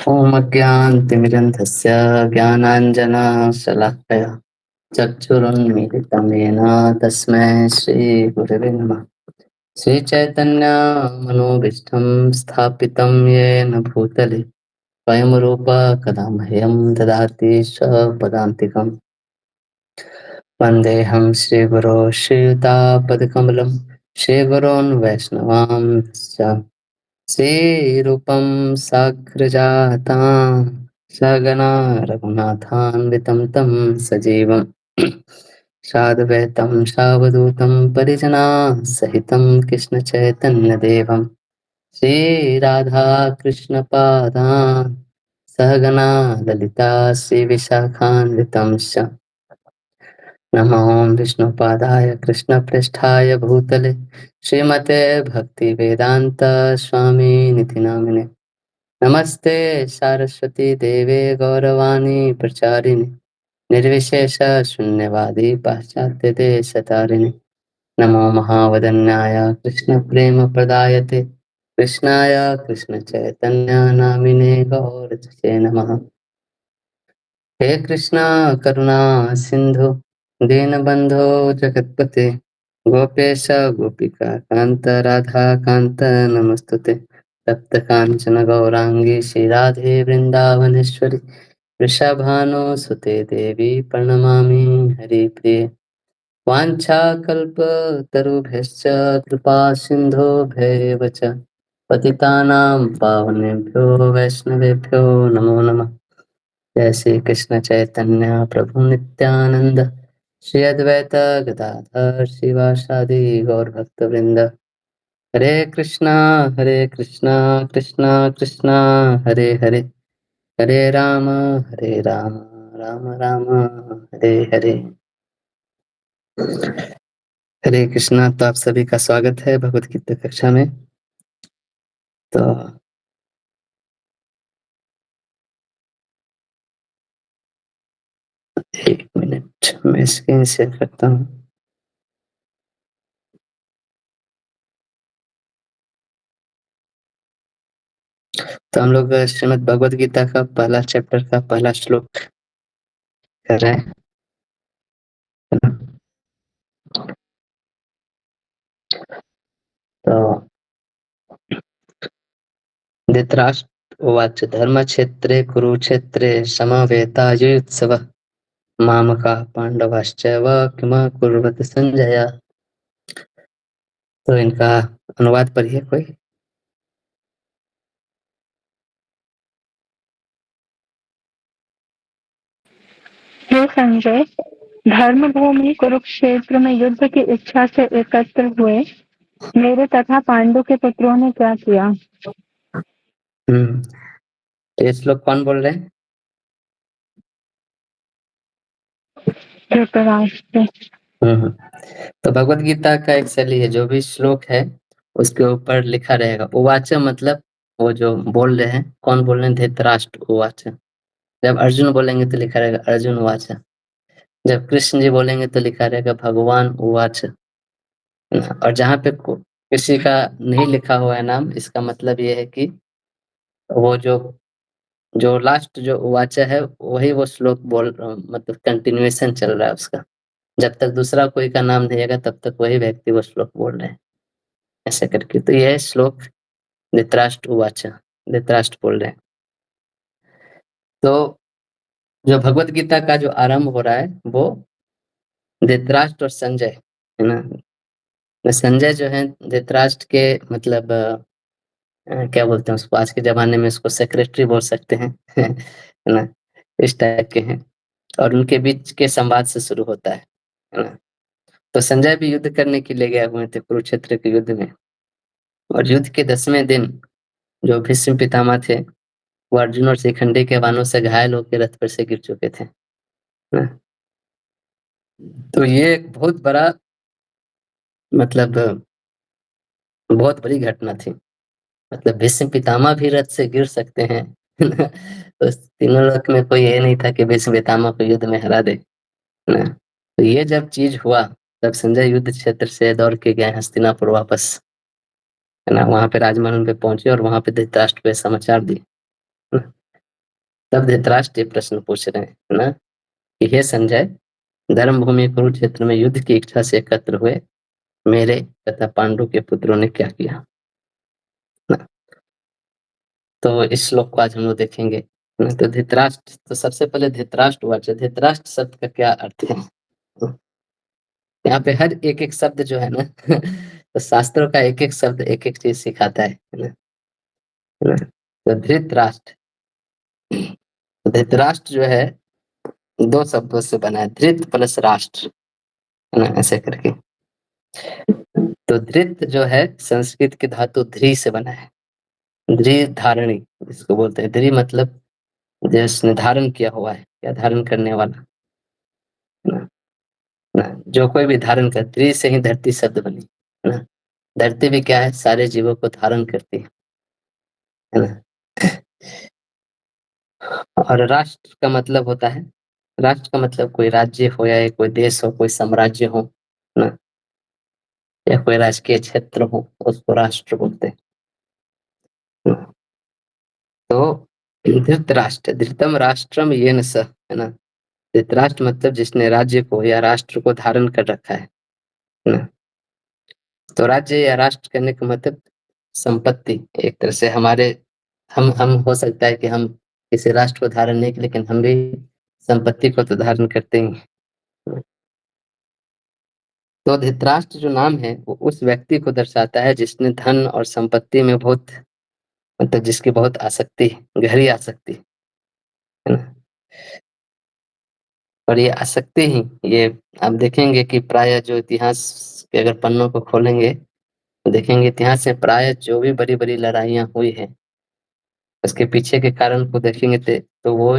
ॐ अज्ञानतिमिरन्धस्य ज्ञानाञ्जनशलाकया चक्षुरुन्मीलितं येन तस्मै श्रीगुरवे नमः। श्रीचैतन्यमनोभीष्टं स्थापितं येन भूतले स्वयं रूप कदा मह्यं ददाति स्वपदान्तिकम्। वन्देऽहं श्रीगुरो श्रीयुतापदकमलं श्रीगुरोन् वैष्णवांश्च श्रीरूपं साग्रजातां सगना रघुनाथान्वितं तं सजीवं साद्वैतं सावधूतं परिजनाः सहितं कृष्णचैतन्यदेवं श्रीराधाकृष्णपादान् सहगना ललिता श्रीविशाखान्वितंश्च नमो विष्णुपादाय कृष्णप्रेष्ठाय भूतले श्रीमते भक्तिवेदान्त स्वामिनिति नामिने नमस्ते सारस्वती देवे गौरवाणी प्रचारिणे निर्विशेष शून्यवादी पाश्चात्य देशतारिणे नमो महावदन्याय कृष्ण प्रेम प्रदायते कृष्णाय कृष्ण चैतन्य नामिने गौरचे नमः। हे कृष्णा करुणा सिंधु दीनबंधो जगत्पते गोपेश गोपिका कांत राधा कांत नमस्तुते तप्त कांचन गौरांगी श्री राधे वृंदावनेश्वरी वृषभानुसुते देवी प्रणमामि हरिप्रिये वाञ्छाकल्पतरुभ्यश्च कृपा सिन्धुभ्येव च पतितानां पावनेभ्यो वैष्णवेभ्यो नमो नमः। जय श्री कृष्ण चैतन्य प्रभु नित्यानंद श्री अद्वैत गदाधर शिवासादि गौर भक्त वृंद हरे कृष्णा कृष्णा कृष्णा हरे हरे हरे राम राम राम हरे हरे। हरे कृष्णा। तो आप सभी का स्वागत है भगवत गीता कक्षा में। तो एक मिनट मैं स्क्रीन शेयर करता हूँ। तो हम लोग श्रीमद् भगवत गीता का पहला चैप्टर का पहला श्लोक कर रहे हैं। तो धृतराष्ट्र उवाच धर्मक्षेत्रे कुरुक्षेत्रे समवेतायुत्सवः मामकाः पांडवाश्चैव किमकुर्वत संजय। तो इनका अनुवाद पढ़िए कोई। हे संजय, धर्म भूमि कुरुक्षेत्र में युद्ध की इच्छा से एकत्र हुए मेरे तथा पांडु के पुत्रों ने क्या किया? तो ये श्लोक कौन बोल रहे हैं? धृतराष्ट्र। तो भगवत गीता का एक शैली है, जो भी श्लोक है उसके ऊपर लिखा रहेगा उवाच, मतलब वो जो बोल रहे हैं, कौन बोल रहे हैं? धृतराष्ट्र उवाच। जब अर्जुन बोलेंगे तो लिखा रहेगा अर्जुन उवाच। जब कृष्ण जी बोलेंगे तो लिखा रहेगा भगवान उवाच। और जहाँ पे किसी का नहीं लिखा हुआ है नाम, इसका मतलब ये है कि वो जो जो लास्ट जो उवाच है वही वो श्लोक बोल, मतलब कंटिन्यूएशन चल रहा है उसका। जब तक दूसरा कोई का नाम नहीं आएगा तब तक वही व्यक्ति वो श्लोक बोल रहे हैं, ऐसे करके। तो यह श्लोक धृतराष्ट्र उवाच, धृतराष्ट्र बोल रहे हैं। तो जो भगवत गीता का जो आरंभ हो रहा है वो धृतराष्ट्र और संजय है ना। संजय जो है धृतराष्ट्र के मतलब क्या बोलते हैं उसको, आज के जमाने में उसको सेक्रेटरी बोल सकते हैं है ना, इस टाइप के हैं। और उनके बीच के संवाद से शुरू होता है ना। तो संजय भी युद्ध करने के लिए गए हुए थे कुरुक्षेत्र के युद्ध में। और युद्ध के 10वें दिन जो भीष्म पितामह थे वो अर्जुन और शिखंडी के बाणों से घायल होकर रथ पर से गिर चुके थे ना। तो ये एक बहुत बड़ा, मतलब बहुत बड़ी घटना थी। मतलब भीष्म पितामह भी रथ से गिर सकते हैं तो तीनों लोक में कोई ये नहीं था कि भीष्म पितामह को युद्ध में हरा दे ना। तो ये जब चीज हुआ तब संजय युद्ध क्षेत्र से दौड़ के गए हस्तिनापुर वापस है ना। वहां पे राजमहल पे पहुंचे और वहां पे धृतराष्ट्र को समाचार दिए। तब धृतराष्ट्र ये प्रश्न पूछ रहे हैं, है ना, कि हे संजय, धर्म भूमि कुरुक्षेत्र में युद्ध की इच्छा से एकत्र हुए मेरे तथा पांडु के पुत्रों ने क्या किया। ना? तो इस श्लोक को आज हम लोग देखेंगे। तो धृतराष्ट्र, तो सबसे पहले धृतराष्ट्र वाच, धृतराष्ट्र शब्द का क्या अर्थ है। यहाँ पे हर एक एक शब्द जो है ना तो शास्त्रों का एक एक शब्द एक एक चीज सिखाता है ना, है ना? तो धृतराष्ट्र, धृतराष्ट्र जो है दो शब्दों से बना है, धृत प्लस राष्ट्र, है ना, ऐसे करके। तो धृत जो है संस्कृत की धातु ध्री से बना है, ध्री धारणी इसको बोलते हैं। ध्री मतलब जिसने धारण किया हुआ है या धारण करने वाला, है ना, ना जो कोई भी धारण कर, ध्री से ही धरती शब्द बनी, है ना। धरती भी क्या है, सारे जीवों को धारण करती है ना। और राष्ट्र का मतलब होता है, राष्ट्र का मतलब कोई राज्य हो या कोई देश हो, कोई साम्राज्य हो ना, या कोई राजकीय क्षेत्र हो, उसको राष्ट्र बोलते हैं। तो धृतराष्ट्र, धृतम राष्ट्रम येन सह, है ना। धृतराष्ट्र मतलब जिसने राज्य को या राष्ट्र को धारण कर रखा है ना। तो राज्य या राष्ट्र करने का मतलब संपत्ति, एक तरह से हमारे, हम हो सकता है कि हम किसी राष्ट्र को धारण नहीं, लेकिन हम भी संपत्ति को तो धारण करते ही हैं। तो धृतराष्ट्र जो नाम है वो उस व्यक्ति को दर्शाता है जिसने धन और संपत्ति में बहुत, मतलब जिसकी बहुत आसक्ति, गहरी आसक्ति, है ना। और ये आसक्ति ही, ये आप देखेंगे कि प्राय जो इतिहास के अगर पन्नों को खोलेंगे तो देखेंगे इतिहास में प्राय जो भी बड़ी बड़ी लड़ाइयाँ हुई है उसके पीछे के कारण को देखेंगे तो वो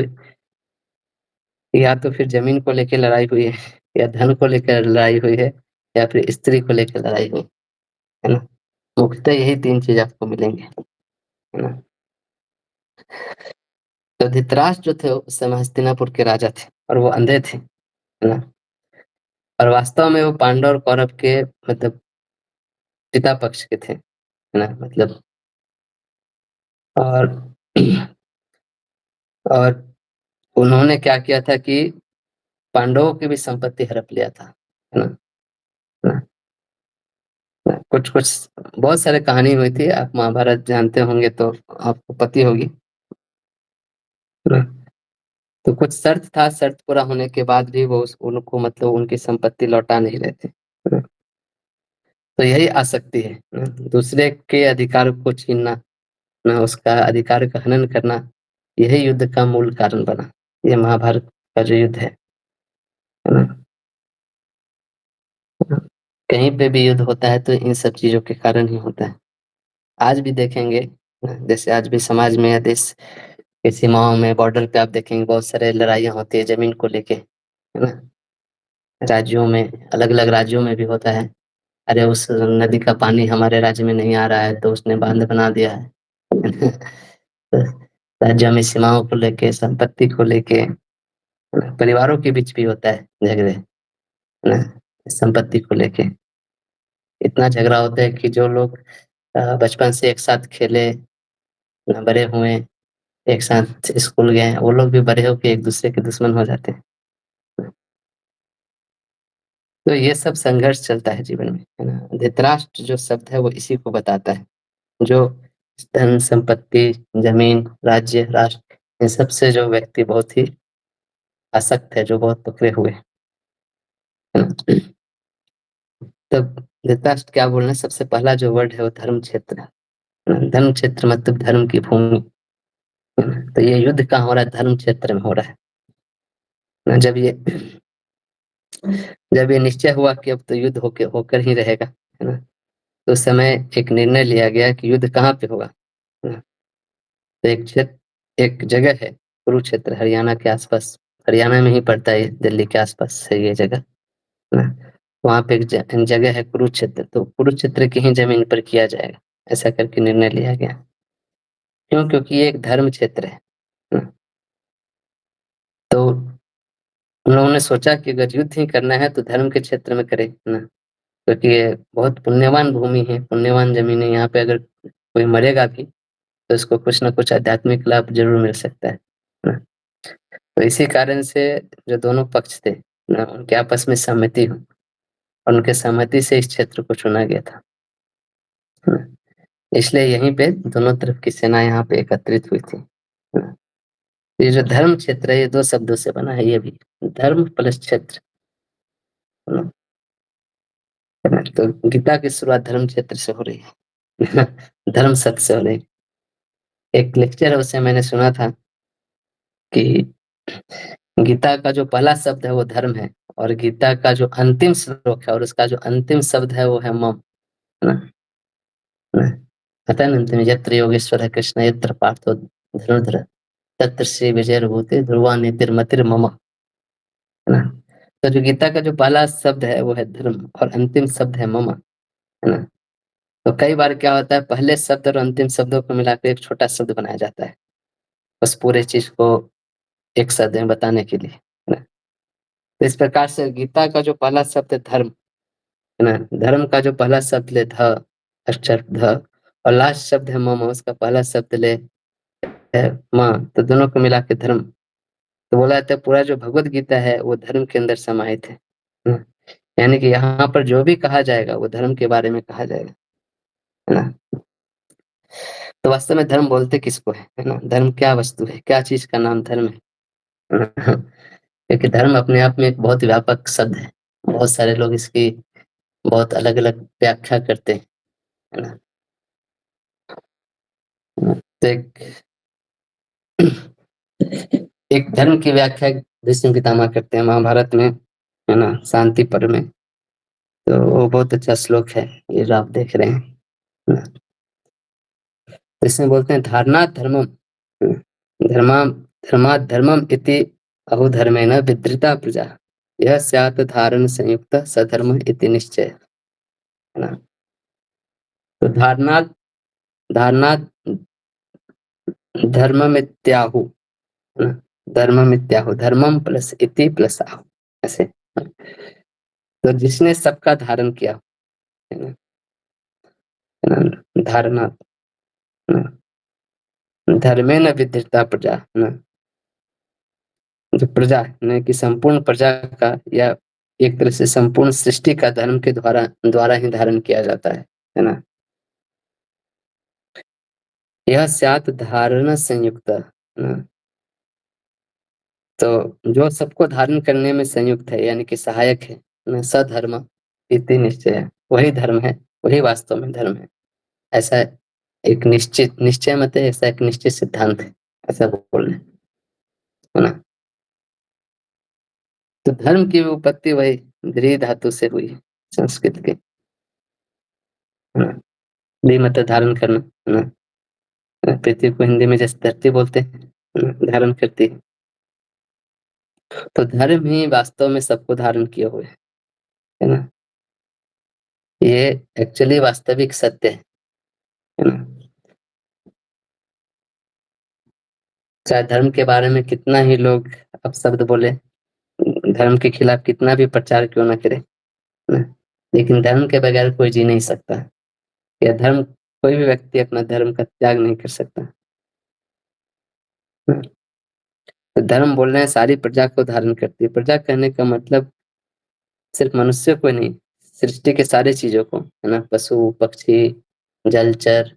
या तो फिर जमीन को लेकर लड़ाई हुई है, या धन को लेकर लड़ाई हुई है, या फिर स्त्री को लेकर लड़ाई हुई, है ना। मुख्यतः यही तीन चीज आपको मिलेंगे, है ना। तो धृतराष्ट्र जो थे उस समय हस्तिनापुर के राजा थे और वो अंधे थे, है ना। और वास्तव में वो पांडव और कौरव के मतलब पिता पक्ष के थे, है ना, मतलब। और और उन्होंने क्या किया था कि पांडवों की भी संपत्ति हड़प लिया था, है ना, ना, ना। कुछ कुछ बहुत सारे कहानी हुई थी, आप महाभारत जानते होंगे तो आपको पती होगी, है ना। तो कुछ शर्त था, शर्त पूरा होने के बाद भी वो उनको मतलब उनकी संपत्ति लौटा नहीं रहे थे, है ना। तो यही आसक्ति है ना? दूसरे के अधिकार को छीनना, ना उसका अधिकार का हनन करना, यही युद्ध का मूल कारण बना, ये महाभारत का जो युद्ध है ना। कहीं पे भी युद्ध होता है तो इन सब चीजों के कारण ही होता है। आज भी देखेंगे जैसे आज भी समाज में या देश के सीमाओं में, बॉर्डर पे आप देखेंगे बहुत सारे लड़ाइयाँ होती है जमीन को लेके, है ना। राज्यों में, अलग अलग राज्यों में भी होता है। अरे उस नदी का पानी हमारे राज्य में नहीं आ रहा है तो उसने बांध बना दिया है तो राज्यों में सीमाओं को लेके, संपत्ति को लेके, परिवारों के बीच भी होता है झगड़े, है ना, संपत्ति को लेके। इतना झगड़ा होता है कि जो लोग बचपन से एक साथ खेले, बड़े हुए, एक साथ स्कूल गए, वो लोग भी बड़े होके एक दूसरे के दुश्मन हो जाते हैं। तो ये सब संघर्ष चलता है जीवन में, है ना। धृतराष्ट्र जो शब्द है वो इसी को बताता है, जो धन संपत्ति, जमीन, राज्य, राष्ट्र, इन सब से जो व्यक्ति बहुत ही आसक्त है, जो बहुत पकड़े हुए हैं, है ना। तब धृतराष्ट्र क्या बोल रहे हैं, सबसे पहला जो वर्ड है वो धर्म क्षेत्र है ना? धर्म क्षेत्र मतलब धर्म की भूमि, है ना? तो ये युद्ध कहाँ हो रहा है, धर्म क्षेत्र में हो रहा है ना। जब ये निश्चय हुआ कि अब तो युद्ध होकर ही रहेगा, है ना, तो उस समय एक निर्णय लिया गया कि युद्ध कहाँ पे होगा, है ना। तो एक जगह है कुरुक्षेत्र, हरियाणा के आसपास, हरियाणा में ही पड़ता है, दिल्ली के आसपास है ये जगह, है ना। वहाँ पे एक जगह है कुरुक्षेत्र, तो कुरुक्षेत्र की ही जमीन पर किया जाएगा, ऐसा करके निर्णय लिया गया। क्यों? क्योंकि ये एक धर्म क्षेत्र है ना। तो उन लोगों ने सोचा कि अगर युद्ध ही करना है तो धर्म के क्षेत्र में करें, है ना, क्योंकि ये बहुत पुण्यवान भूमि है, पुण्यवान जमीन है। यहाँ पे अगर कोई मरेगा भी तो उसको कुछ ना कुछ आध्यात्मिक लाभ जरूर मिल सकता है ना? तो इसी कारण से जो दोनों पक्ष थे ना, उनके आपस में सहमति हुई और उनके सहमति से इस क्षेत्र को चुना गया था। ना? इसलिए यहीं पे दोनों तरफ की सेना यहाँ पे एकत्रित हुई थी। ना? ये जो धर्म क्षेत्र है, ये 2 शब्दों से बना है ये भी, धर्म प्लस क्षेत्र। है ना? है ना? तो गीता की शुरुआत धर्म क्षेत्र से हो रही है। धर्म शब्द से हो रही है। एक लेक्चर है उससे मैंने सुना था कि गीता का जो पहला शब्द है वो धर्म है और गीता का जो अंतिम श्लोक है और उसका जो अंतिम शब्द है वो है मम। है ना? है ना? पता है ना, अंतिम यत्र योगेश्वर कृष्ण यत्र पार्थो धनुर्धर तत्र श्री विजयर्भूति ध्रुवा नीतिर्मतिर्मम। है ना? तो जो गीता का जो पहला शब्द है वो है धर्म और अंतिम शब्द है मम। है ना? तो कई बार क्या होता है, पहले शब्द और अंतिम शब्दों को मिलाकर एक छोटा शब्द बनाया जाता है उस पूरे चीज को एक शब्द में बताने के लिए। है ना? तो इस प्रकार से गीता का जो पहला शब्द है धर्म, है ना, धर्म का जो पहला शब्द ले ध, अक्षर ध, और लास्ट शब्द है मम, उसका पहला शब्द ले है माँ, तो दोनों को मिला के धर्म। तो बोला जाता है पूरा जो भगवत गीता है वो धर्म के अंदर समाहित है ना? यानी कि यहाँ पर जो भी कहा जाएगा वो धर्म के बारे में कहा जाएगा। है ना? तो वास्तव में धर्म बोलते किसको है ना? धर्म क्या वस्तु है, क्या चीज का नाम धर्म है ना? क्योंकि धर्म अपने आप में एक बहुत व्यापक शब्द है। बहुत सारे लोग इसकी बहुत अलग अलग व्याख्या करते हैं। है ना? तो एक धर्म की व्याख्या भीष्म पितामह करते हैं महाभारत में, है ना, शांति पर्व में। तो वो बहुत अच्छा श्लोक है, ये जो आप देख रहे हैं। है ना? तो इसमें बोलते हैं धारणा धर्मम, धर्मा धर्मात् धर्मम इति अहुधर्मेण विद्रिता प्रजा यह स्यात् धारण संयुक्त सधर्म इति निश्चय। है ना? तो धारणा धारणा धर्ममित्याहु, है ना? धर्ममित्याहु, धर्मम प्लस इति प्लस आहु, ऐसे। तो जिसने सबका धारण किया, है ना, है ना, धारणा, है ना, धर्मेण विद्रिता प्रजा, है ना, जो प्रजा है ना, कि संपूर्ण प्रजा का या एक तरह से संपूर्ण सृष्टि का धर्म के द्वारा द्वारा ही धारण किया जाता है ना? यह स्यात् धारण संयुक्त, है ना? तो जो सबको धारण करने में संयुक्त है यानी कि सहायक है ना, सधर्म इति निश्चय है, वही धर्म है, वही वास्तव में धर्म है। ऐसा एक निश्चित निश्चय मत है, ऐसा एक निश्चित सिद्धांत है, ऐसा बोल रहे हैं। है ना? तो धर्म की उत्पत्ति वही द्रि धातु से हुई है, संस्कृत के। है ना? द्वि मतलब धारण करना, है ना? पृथ्वी को हिंदी में जैसे धरती बोलते हैं, है ना, धारण करती है। तो धर्म ही वास्तव में सबको धारण किए हुए है ना? ये एक्चुअली वास्तविक सत्य है ना? चाहे धर्म के बारे में कितना ही लोग अपशब्द बोले, धर्म के खिलाफ कितना भी प्रचार क्यों ना करे, है ना, लेकिन धर्म के बगैर कोई जी नहीं सकता। या धर्म, कोई भी व्यक्ति अपना धर्म का त्याग नहीं कर सकता। है ना? तो धर्म बोल रहे हैं सारी प्रजा को धारण करती है। प्रजा कहने का मतलब सिर्फ मनुष्य को नहीं, सृष्टि के सारे चीजों को, है ना, पशु पक्षी जलचर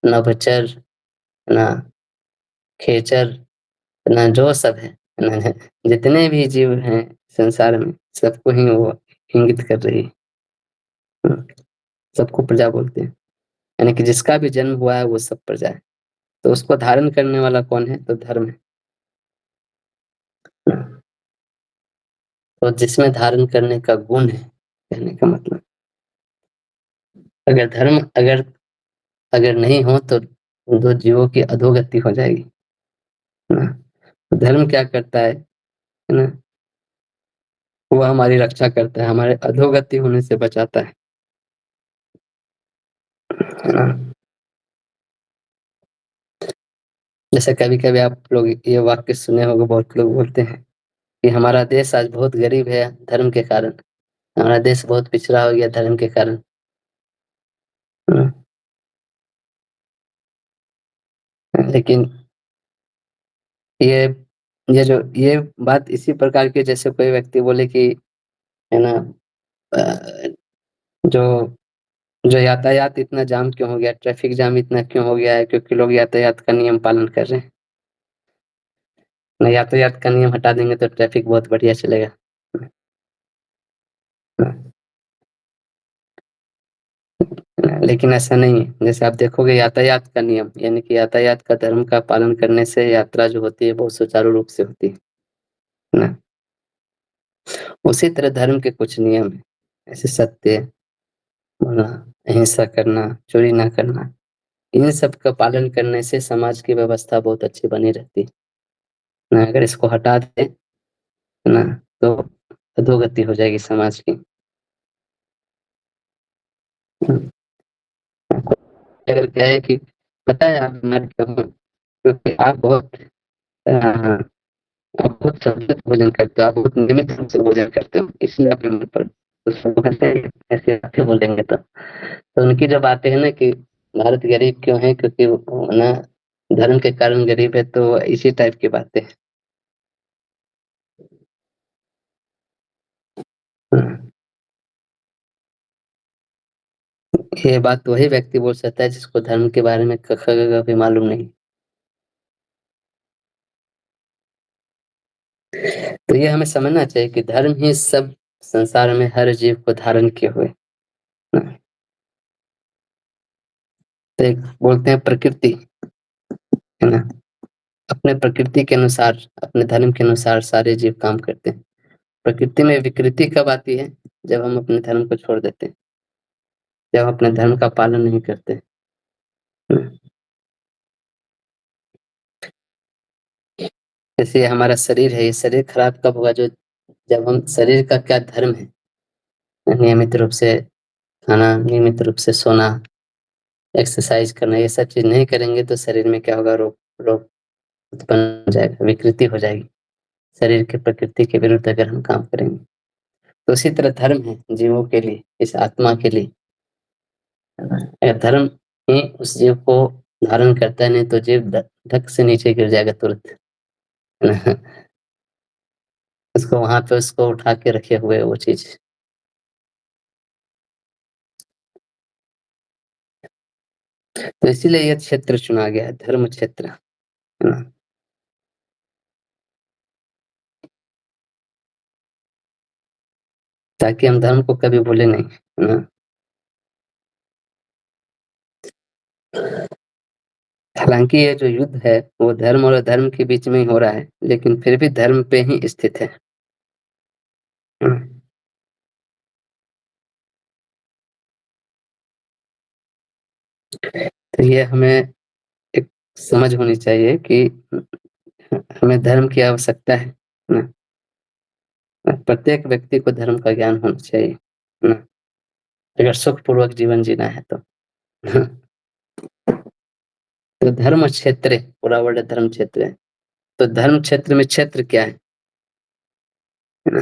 नभचर, है ना, खेचर, है ना, जो सब है ना, जितने भी जीव हैं संसार में सबको ही वो इंगित कर रही है। सबको प्रजा बोलते हैं, यानी कि जिसका भी जन्म हुआ है वो सब प्रजा है। तो उसको धारण करने वाला कौन है? तो धर्म है। तो जिसमें धारण करने का गुण है, कहने का मतलब, अगर धर्म अगर अगर नहीं हो तो दो जीवों की अधोगति हो जाएगी। है ना? तो धर्म क्या करता है ना, वो हमारी रक्षा करता है, हमारे अधोगति होने से बचाता है ना? जैसे कभी-कभी आप लोग ये वाक्य सुने होंगे, बहुत लोग बोलते हैं कि हमारा देश आज बहुत गरीब है धर्म के कारण, हमारा देश बहुत पिछड़ा हो गया धर्म के कारण। हुँ, लेकिन ये ये बात इसी प्रकार की, जैसे कोई व्यक्ति बोले कि है ना, जो जो यातायात इतना जाम क्यों हो गया, ट्रैफिक जाम इतना क्यों हो गया है, क्योंकि लोग यातायात का नियम पालन कर रहे हैं ना। यातायात का नियम हटा देंगे तो ट्रैफिक बहुत बढ़िया चलेगा। लेकिन ऐसा नहीं है। जैसे आप देखोगे यातायात का नियम, यानी कि यातायात का धर्म का पालन करने से यात्रा जो होती है बहुत सुचारू रूप से होती है ना। उसी तरह धर्म के कुछ नियम है, ऐसे सत्य बोलना, अहिंसा करना, चोरी ना करना, इन सब का पालन करने से समाज की व्यवस्था बहुत अच्छी बनी रहती है ना। अगर इसको हटा दे ना तो अधोगति हो जाएगी समाज की। अगर क्या है कि पता है आप मर क्यों, क्योंकि आप बहुत आप बहुत संतुलित भोजन करते हो, आप बहुत नियमित रूप से भोजन करते हो, इसलिए आप बीमार पड़ते हो। तो सब कहते हैं ऐसे बातें बोलेंगे तो उनकी जो बातें हैं ना कि भारत गरीब क्यों है, क्योंकि वो ना धर्म के कारण गरीब है, तो इसी टाइप की बातें हैं। ये बात वही व्यक्ति बोल सकता है जिसको धर्म के बारे में क ख ग घ भी मालूम नहीं। तो ये हमें समझना चाहिए कि धर्म ही सब संसार में हर जीव को धारण किए हुए है ना। तो एक बोलते हैं प्रकृति, है ना, अपने प्रकृति के अनुसार, अपने धर्म के अनुसार सारे जीव काम करते हैं। प्रकृति में विकृति कब आती है? जब हम अपने धर्म को छोड़ देते हैं, जब हम अपने धर्म का पालन नहीं करते हैं। जैसे ये हमारा शरीर है, ये शरीर खराब कब होगा? जो जब हम शरीर का क्या धर्म है, नियमित रूप से खाना, नियमित रूप से सोना, एक्सरसाइज करना, ये सब चीज नहीं करेंगे तो शरीर में क्या होगा? रोग रोग उत्पन्न हो जाएगा, विकृति हो जाएगी। शरीर की प्रकृति के विरुद्ध अगर हम काम करेंगे तो उसी तरह धर्म है जीवों के लिए, इस आत्मा के लिए, है ना। अगर धर्म ही उस जीव को धारण करता है, नहीं तो जीव धक से नीचे गिर जाएगा तुरंत, है ना। उसको वहां पे उसको उठा के रखे हुए वो चीज। तो इसीलिए ये क्षेत्र चुना गया है, धर्म क्षेत्र, है ना, ताकि हम धर्म को कभी भूले नहीं, है ना। हालांकि ये जो युद्ध है वो धर्म और अधर्म के बीच में ही हो रहा है, लेकिन फिर भी धर्म पे ही स्थित है। तो ये हमें एक समझ होनी चाहिए कि हमें धर्म की आवश्यकता है ना। प्रत्येक व्यक्ति को धर्म का ज्ञान होना चाहिए, है ना, अगर सुखपूर्वक जीवन जीना है तो। तो धर्म क्षेत्र है, पूरा वर्ड धर्म क्षेत्र है। तो धर्म क्षेत्र में क्षेत्र क्या है ना?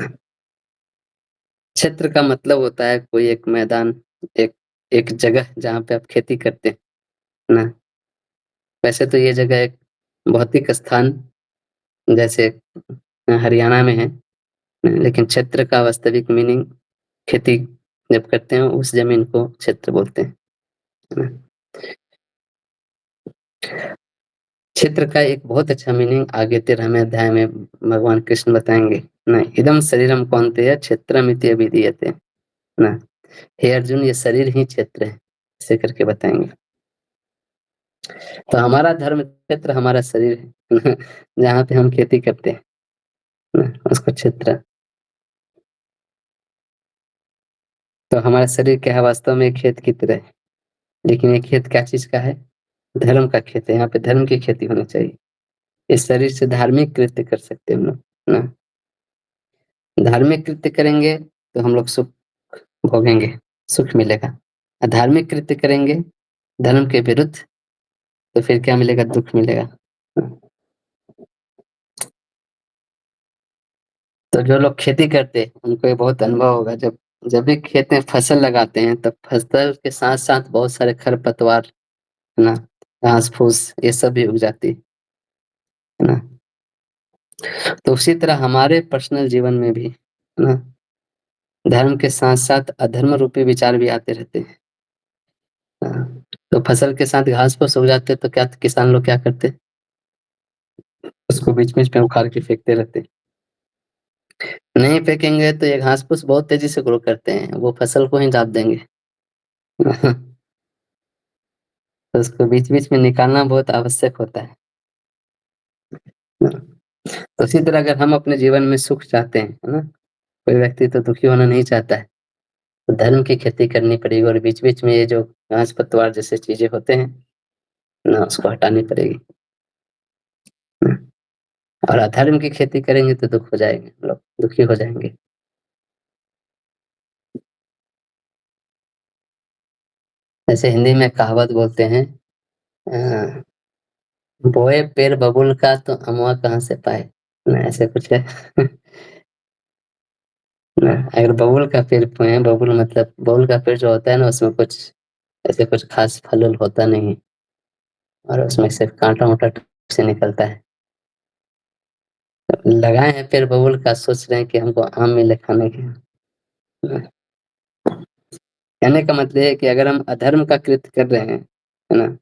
क्षेत्र का मतलब होता है कोई एक मैदान, एक एक जगह जहाँ पे आप खेती करते हैं ना। वैसे तो ये जगह एक भौतिक स्थान जैसे हरियाणा में है, लेकिन क्षेत्र का वास्तविक मीनिंग खेती जब करते हैं उस जमीन को क्षेत्र बोलते हैं, है ना। क्षेत्र का एक बहुत अच्छा मीनिंग आगे 13वें अध्याय में भगवान कृष्ण बताएंगे ना। इदम शरीरम कौन्तेय क्षेत्रमिति अभिधीयते, ना। हे अर्जुन, ये शरीर ही क्षेत्र है, ऐसे करके बताएंगे। तो हमारा धर्म क्षेत्र हमारा शरीर है, जहाँ पे हम खेती करते हैं ना, उसको क्षेत्र। तो हमारा शरीर क्या है? वास्तव में एक खेत की तरह है, लेकिन ये खेत क्या चीज का है? धर्म का खेत है। यहाँ पे धर्म की खेती होनी चाहिए। इस शरीर से धार्मिक कृत्य कर सकते हैं हम लोग, ना। धार्मिक कृत्य करेंगे तो हम लोग सुख भोगेंगे, सुख मिलेगा। अधार्मिक कृत्य करेंगे धर्म के विरुद्ध तो फिर क्या मिलेगा? दुख मिलेगा। तो जो लोग खेती करते हैं उनको ये बहुत अनुभव होगा, जब जब भी खेत में फसल लगाते हैं तब फसल के साथ साथ बहुत सारे खरपतवार, है ना, घास फूस, ये सब भी उग जाती है ना। तो उसी तरह हमारे पर्सनल जीवन में भी, है ना, धर्म के साथ-साथ अधर्म रूपी विचार भी आते रहते हैं। तो फसल के साथ घास-फूस उग जाते तो क्या किसान लोग क्या करते? उसको बीच-बीच में उखाड़ के फेंकते रहते। नहीं फेंकेंगे तो ये घास-फूस बहुत तेज़ी से ग्रो करते हैं, वो फसल को ही दाब देंगे। तो उसको बीच-बीच में निकालना बहुत आवश्यक होता है। तो उसी तरह अगर हम अपने जीवन में सुख चाहते हैं, है ना? कोई व्यक्ति तो दुखी होना नहीं चाहता है, तो धर्म की खेती करनी पड़ेगी और बीच-बीच में ये जो घास-पतवार जैसे चीज़ें होते हैं ना, उसको हटानी पड़ेगी। और अधर्म की खेती करेंगे तो दुःख हो जाएँगे हम लोग, दुखी हो जाएँगे। जैसे हिंदी में कहावत बोलते हैं, अ, बोए पेड़ बबूल का तो अमवा कहाँ से पाए? ना ऐसे कुछ है। ना अगर बबूल का पेड़ बोए, बबूल मतलब बबूल का पेड़ जो होता है ना, उसमें कुछ ऐसे कुछ खास फल-वल होता नहीं है और उसमें से काँटा-वोंटा से निकलता है। लगाए हैं पेड़ बबूल का, सोच रहे हैं कि हमको आम मिले खाने के। कहने का मतलब है कि अगर हम अधर्म का कृत्य कर रहे हैं, है ना?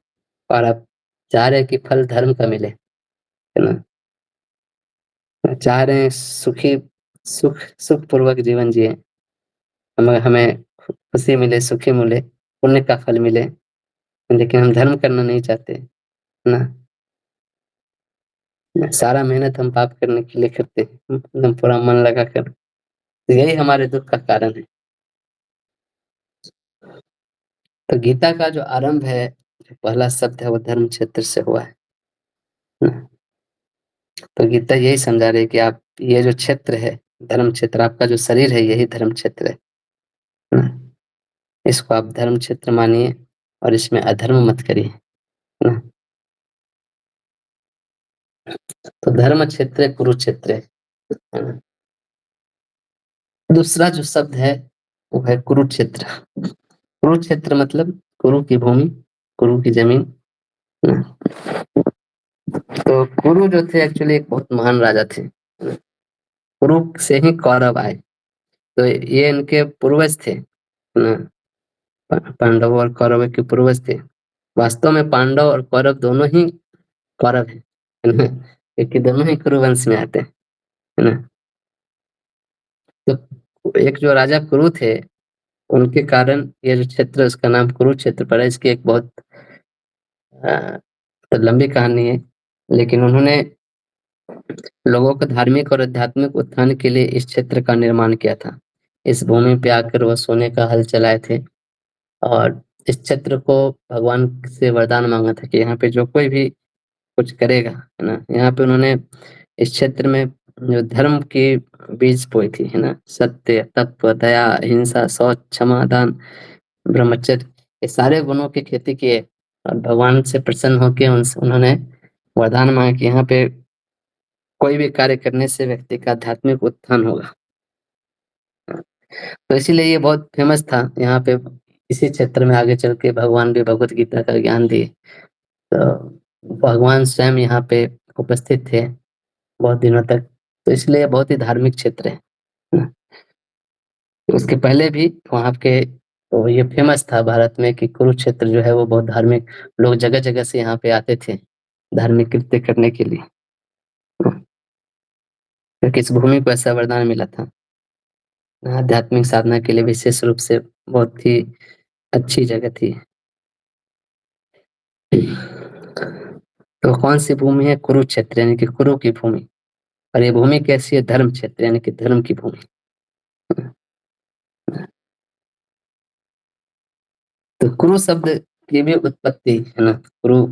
और आप चाह रहे हैं कि फल धर्म का मिले, है ना? चाह रहे हैं सुख सुखपूर्वक जीवन जिएँ, हमें हमें खुशी मिले, सुखी मिले, पुण्य का फल मिले, लेकिन हम धर्म करना नहीं चाहते, है ना? सारा मेहनत हम पाप करने के लिए करते हैं, एकदम पूरा मन लगाकर, तो यही हमारे दुःख का कारण है। तो गीता का जो आरंभ है, जो पहला शब्द है वो धर्म क्षेत्र से हुआ है ना? तो गीता यही समझा रही है कि आप ये जो क्षेत्र है, धर्म क्षेत्र, आपका जो शरीर है यही धर्म क्षेत्र है ना? इसको आप धर्म क्षेत्र मानिए और इसमें अधर्म मत करिए, है ना? तो धर्म क्षेत्र कुरुक्षेत्र है ना? दूसरा जो शब्द है वो है कुरुक्षेत्र। कुरुक्षेत्र मतलब कुरु की भूमि, कुरु की जमीन, है ना? तो कुरु जो थे एक्चुअली एक बहुत महान राजा थे। कुरु से ही कौरव आए, तो ये इनके पूर्वज थे, है ना? पांडव और कौरव के पूर्वज थे। वास्तव में पांडव और कौरव दोनों ही कौरव हैं, है ना? क्योंकि दोनों ही कुरुवंश में आते हैं, है ना? तो एक जो राजा कुरु थे, उनके कारण ये जो क्षेत्र उसका नाम कुरुक्षेत्र पड़ा। इसकी एक बहुत तो लंबी कहानी है, लेकिन उन्होंने लोगों को धार्मिक और आध्यात्मिक उत्थान के लिए इस क्षेत्र का निर्माण किया था। इस भूमि पे आकर वो सोने का हल चलाए थे और इस क्षेत्र को भगवान से वरदान माँगा था कि यहाँ पे जो कोई भी कुछ करेगा, है ना? यहाँ पे उन्होंने इस क्षेत्र में जो धर्म की बीज बोई थी, है ना? सत्य, तप, दया, अहिंसा, शौच, क्षमा, दान, ब्रह्मचर्य, ये सारे गुणों की खेती किए और भगवान से प्रसन्न होके उनसे उन्होंने वरदान माँगा कि यहाँ पे कोई भी कार्य करने से व्यक्ति का आध्यात्मिक उत्थान होगा। तो इसीलिए ये बहुत फेमस था यहाँ पे। इसी क्षेत्र में आगे चल के भगवान भी भगवत गीता का ज्ञान दिए। तो भगवान स्वयं यहाँ पे उपस्थित थे बहुत दिनों तक, तो इसलिए बहुत ही धार्मिक क्षेत्र है ना? उसके पहले भी वहाँ के तो ये फेमस था भारत में कि कुरुक्षेत्र जो है वो बहुत धार्मिक, लोग जगह-जगह से यहाँ पे आते थे, धार्मिक कृत्य करने के लिए, क्योंकि इस भूमि को ऐसा वरदान मिला था। आध्यात्मिक साधना के लिए विशेष रूप से बहुत ही अच्छी जगह थी। तो कौन-सी भूमि है? कुरुक्षेत्र यानी कि कुरु की भूमि। और ये भूमि कैसी है? धर्म क्षेत्र यानी कि धर्म की भूमि। तो कुरु शब्द की भी उत्पत्ति, है ना? कुरु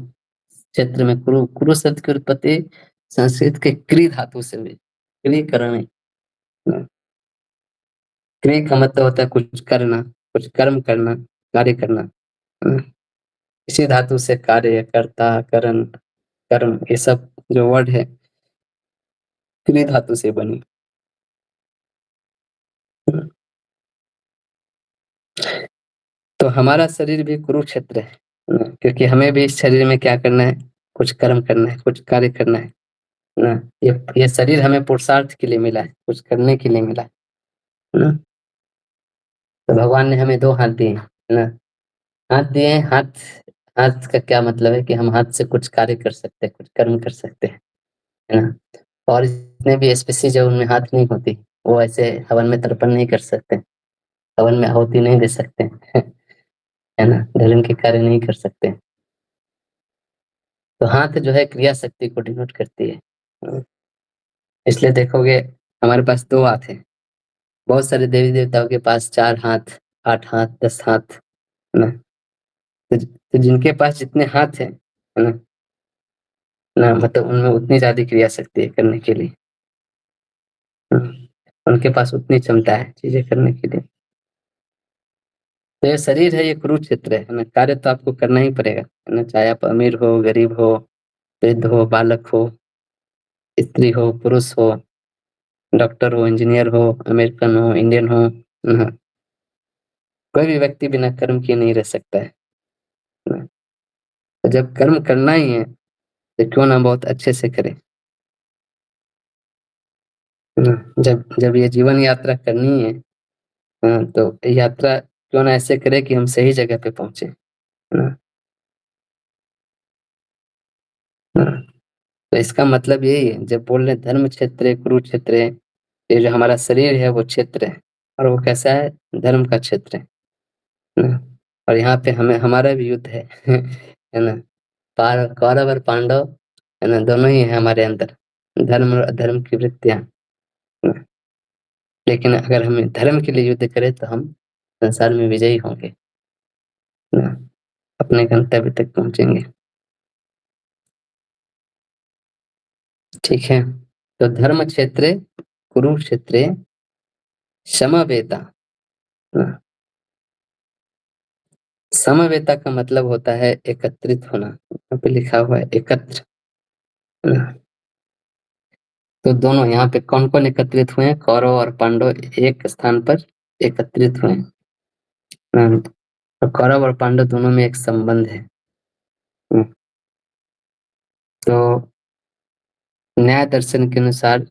क्षेत्र में कुरु कुरु शब्द की उत्पत्ति संस्कृत के क्री धातु से हुई। क्री करने, ना? क्री का मतलब होता है कुछ करना, कुछ कर्म करना, कार्य करना, है ना? इसी धातु से कार्य, कर्ता, करण, कर्म ये सब जो वर्ड है क्री धातु से बनी। तो हमारा शरीर भी कुरुक्षेत्र है ना? क्योंकि हमें भी इस शरीर में क्या करना है? कुछ कर्म करना है, कुछ कार्य करना है। ना? ये शरीर हमें पुरुषार्थ के लिए मिला है, कुछ करने के लिए मिला है ना? तो भगवान ने हमें 2 हाथ दिए हैं, है ना? हाथ दिए हैं, हाथ हाथ का क्या मतलब है कि हम हाथ से कुछ कार्य कर सकते हैं, कुछ कर्म कर सकते हैं, है ना? और जितने भी स्पीशीज़ है उनमें हाथ नहीं होती, वो ऐसे हवन में तर्पण नहीं कर सकते, हवन में आहुति नहीं दे सकते, है ना? धर्म के कार्य नहीं कर सकते। तो हाथ जो है क्रिया शक्ति को डिनोट करती है। इसलिए देखोगे हमारे पास 2 हाथ हैं। बहुत सारे देवी-देवताओं के पास 4 हाथ, 8 हाथ, 10 हाथ, है ना? तो जिनके पास जितने हाथ हैं, है ना? ना मतलब उनमें उतनी ज़्यादा क्रिया शक्ति है करने के लिए। उनके पास उतनी क्षमता है चीज़ें करने के लिए। तो ये शरीर है, ये कुरुक्षेत्र है ना? कार्य तो आपको करना ही पड़ेगा, है ना? चाहे आप अमीर हो, गरीब हो, वृद्ध हो, बालक हो, स्त्री हो, पुरुष हो, डॉक्टर हो, इंजीनियर हो, अमेरिकन हो, इंडियन हो, है ना? कोई भी व्यक्ति बिना कर्म किए नहीं रह सकता है ना? तो जब कर्म करना ही है, तो क्यों ना बहुत अच्छे से करें, है ना? जब जब ये जीवन यात्रा करनी है, तो यात्रा क्यों ना ऐसे करें कि हम सही जगह पे पहुँचे, है ना? हाँ, तो इसका मतलब यही है, जब बोल रहे हैं धर्म क्षेत्र, कुरुक्षेत्र, ये जो हमारा शरीर है वो क्षेत्र है और वो कैसा है? धर्म का क्षेत्र है ना? और यहाँ पे हमें हमारा भी युद्ध है, है ना? कौरव और पांडव, है ना? दोनों ही हैं हमारे अंदर, धर्म और अधर्म की वृत्तियाँ, है ना? लेकिन अगर हम धर्म के लिए युद्ध करें तो हम संसार में विजयी होंगे, है ना? अपने गंतव्य तक पहुँचेंगे। ठीक है? तो धर्म क्षेत्रे कुरुक्षेत्रे समवेता, है ना? समवेता का मतलब होता है एकत्रित होना। यहाँ पे लिखा हुआ है एकत्र, है ना? तो दोनों यहाँ पे कौन-कौन एकत्रित हुए हैं? कौरव और पांडव एक स्थान पर एकत्रित हुए हैं। तो कौरव और पांडव दोनों में एक संबंध है। हुँ, तो न्याय दर्शन के अनुसार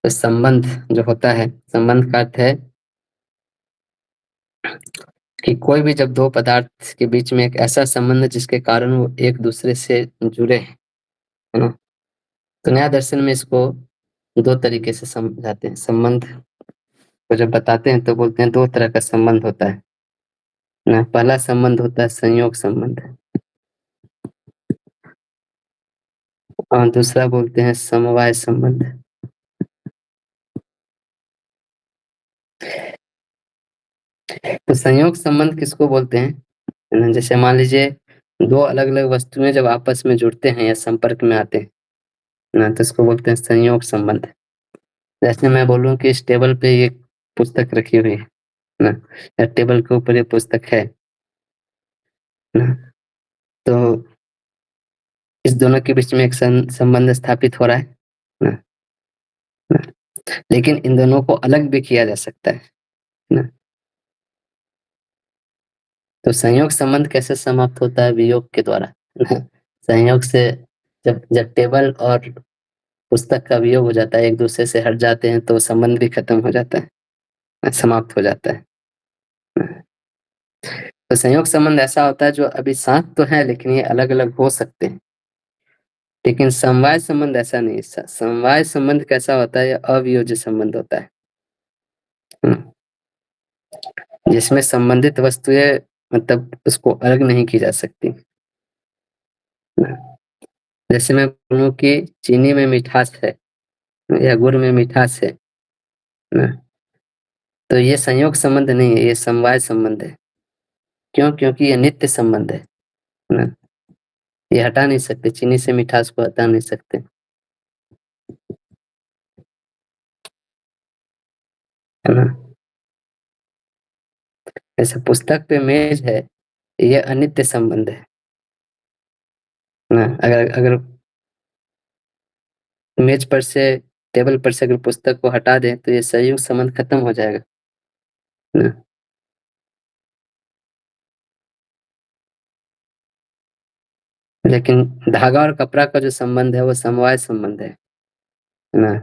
संबंध जो होता है, संबंध का अर्थ है कि कोई भी जब 2 पदार्थ के बीच में एक ऐसा संबंध है जिसके कारण वो एक-दूसरे से जुड़े हैं, है ना? तो न्याय दर्शन में इसको 2 तरीके से समझाते हैं। संबंध को जब बताते हैं तो बोलते हैं 2 तरह का संबंध होता है ना। पहला संबंध होता है संयोग संबंध और दूसरा बोलते हैं समवाय संबंध। तो संयोग संबंध किसको बोलते हैं? है ना, जैसे मान लीजिए 2 अलग-अलग वस्तुएँ जब आपस में जुड़ते हैं या संपर्क में आते हैं ना, तो इसको बोलते हैं संयोग संबंध। जैसे मैं बोलूँ कि इस टेबल पे ये पुस्तक रखी हुई है ना, या टेबल के ऊपर ये पुस्तक है ना, तो इस दोनों के बीच में एक संबंध स्थापित हो रहा है ना, ना। लेकिन इन दोनों को अलग भी किया जा सकता है ना। तो संयोग संबंध कैसे समाप्त होता है? वियोग के द्वारा, है ना। संयोग से जब जब टेबल और पुस्तक का वियोग हो जाता है, एक-दूसरे से हट जाते हैं तो संबंध भी खत्म हो जाता है, समाप्त हो जाता है। तो संयोग संबंध ऐसा होता है जो अभी साथ तो है लेकिन ये अलग-अलग हो सकते हैं। लेकिन समवाय संबंध ऐसा नहीं है। समवाय संबंध कैसा होता है? ये अवियोज्य संबंध होता है। हुँ, जिसमें संबंधित वस्तुएँ मतलब उसको अलग नहीं की जा सकती। जैसे मैं बोलूँ कि चीनी में मिठास है या गुड़ में मिठास है ना, तो ये संयोग संबंध नहीं है, ये समवाय संबंध है। क्यों? क्योंकि ये नित्य संबंध है ना, ये हटा नहीं सकते, चीनी से मिठास को हटा नहीं सकते, है ना? जैसे पुस्तक पे मेज़ है, ये अनित्य संबंध है ना। अगर अगर मेज़ पर से टेबल पर से अगर पुस्तक को हटा दें, तो ये संयोग संबंध खत्म हो जाएगा ना। लेकिन धागा और कपड़ा का जो संबंध है वो समवाय संबंध है ना।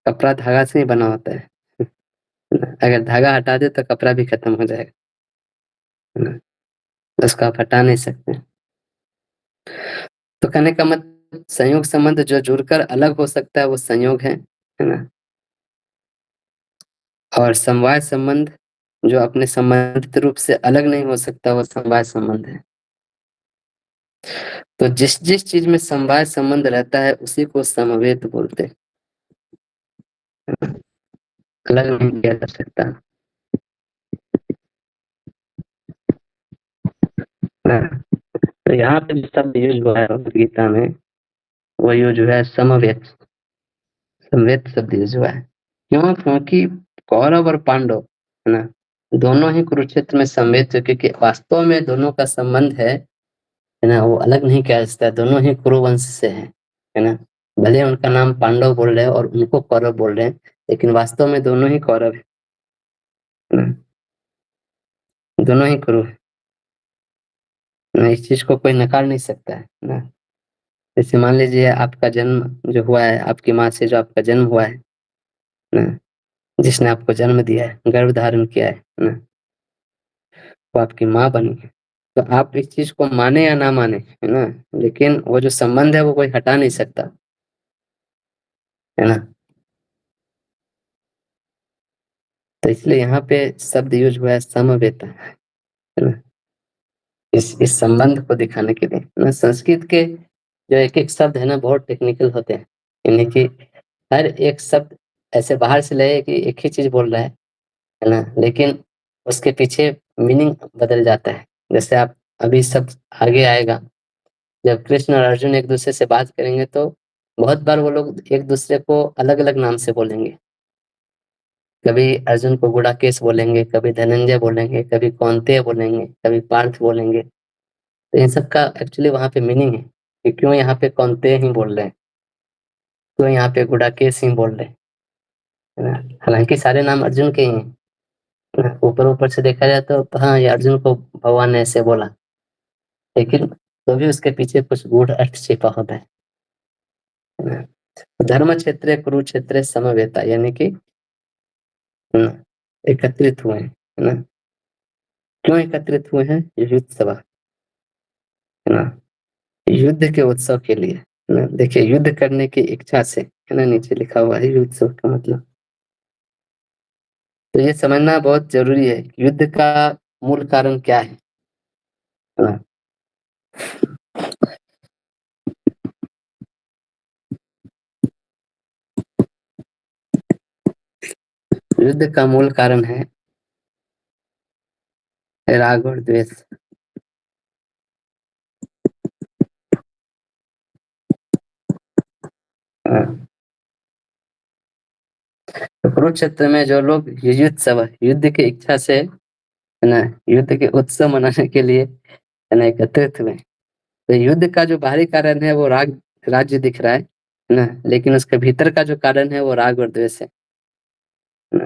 कपड़ा धागा से ही बना होता है ना? अगर धागा हटा दे तो कपड़ा भी खत्म हो जाएगा है ना। उसको आप हटा नहीं सकते। तो कहने का मतलब संयोग संबंध जो जुड़कर अलग हो सकता है वो संयोग है ना। और समवाय संबंध जो अपने संबंधित रूप से अलग नहीं हो सकता वो समवाय संबंध है। तो जिस जिस चीज में समवाय संबंध रहता है उसी को समवेत बोलते हैं। अलग नहीं किया जा सकता ना। तो यहाँ पे जो शब्द यूज हुआ है भगवद गीता में वो यूज हुआ है समवेत। समवेत शब्द यूज हुआ है। क्यों? क्योंकि कौरव और पांडव है ना दोनों ही कुरुक्षेत्र में समवेत थे, क्योंकि वास्तव में दोनों का संबंध है ना वो अलग नहीं किया जा सकता। दोनों ही कुरु वंश से है ना। भले उनका नाम पांडव बोल रहे हैं और उनको कौरव बोल रहे हैं, लेकिन वास्तव में दोनों ही कौरव है ना? दोनों ही कुरु है ना। इस चीज को कोई नकार नहीं सकता है ना। जैसे मान लीजिए आपका जन्म जो हुआ है, आपकी माँ से जो आपका जन्म हुआ है ना, जिसने आपको जन्म दिया है, गर्भ धारण किया है ना, वो आपकी माँ बनी है। तो आप इस चीज को माने या ना माने है ना, लेकिन वो जो संबंध है वो कोई हटा नहीं सकता है ना। तो इसलिए यहाँ पे शब्द यूज हुआ है समवेता है ना। इस संबंध को दिखाने के लिए ना। संस्कृत के जो एक एक शब्द है ना बहुत टेक्निकल होते हैं, यानी कि हर एक शब्द ऐसे बाहर से लगे कि एक ही चीज बोल रहा है ना, लेकिन उसके पीछे मीनिंग बदल जाता है। जैसे आप अभी शब्द आगे आएगा, जब कृष्ण और अर्जुन एक दूसरे से बात करेंगे तो बहुत बार वो लोग एक दूसरे को अलग अलग नाम से बोलेंगे। कभी अर्जुन को गुड़ाकेश बोलेंगे, कभी धनंजय बोलेंगे, कभी कौन्तेय बोलेंगे, कभी पार्थ बोलेंगे। तो इन सब का एक्चुअली वहां पे मीनिंग है कि क्यों यहाँ पे कौन्तेय ही बोल रहे हैं, क्यों यहाँ पे गुड़ाकेश ही बोल रहे हैं है ना। हालांकि सारे नाम अर्जुन के ही हैं है ना। ऊपर ऊपर से देखा जाए तो हाँ ये अर्जुन को भगवान ने ऐसे बोला, लेकिन तो भी उसके पीछे कुछ गूढ़ अर्थ छिपा होता है ना। धर्म क्षेत्र कुरुक्षेत्र समवेता, यानी कि है ना, एकत्रित हुए हैं है ना। क्यों एकत्रित हुए हैं? युद्ध सभा है ना, युद्ध के उत्सव के लिए है ना। देखिए युद्ध करने की इच्छा से है ना, नीचे लिखा हुआ है युद्ध उत्सव का मतलब। तो ये समझना बहुत जरूरी है कि युद्ध का मूल कारण क्या है ना। युद्ध का मूल कारण है राग और द्वेष। हाँ, तो कुरुक्षेत्र में जो लोग युद्ध सभा युद्ध की इच्छा से है ना, युद्ध के उत्सव मनाने के लिए है ना एकत्रित हुए। तो युद्ध का जो बाहरी कारण है वो राग राज्य दिख रहा है ना, लेकिन उसके भीतर का जो कारण है वो राग और द्वेष है ना।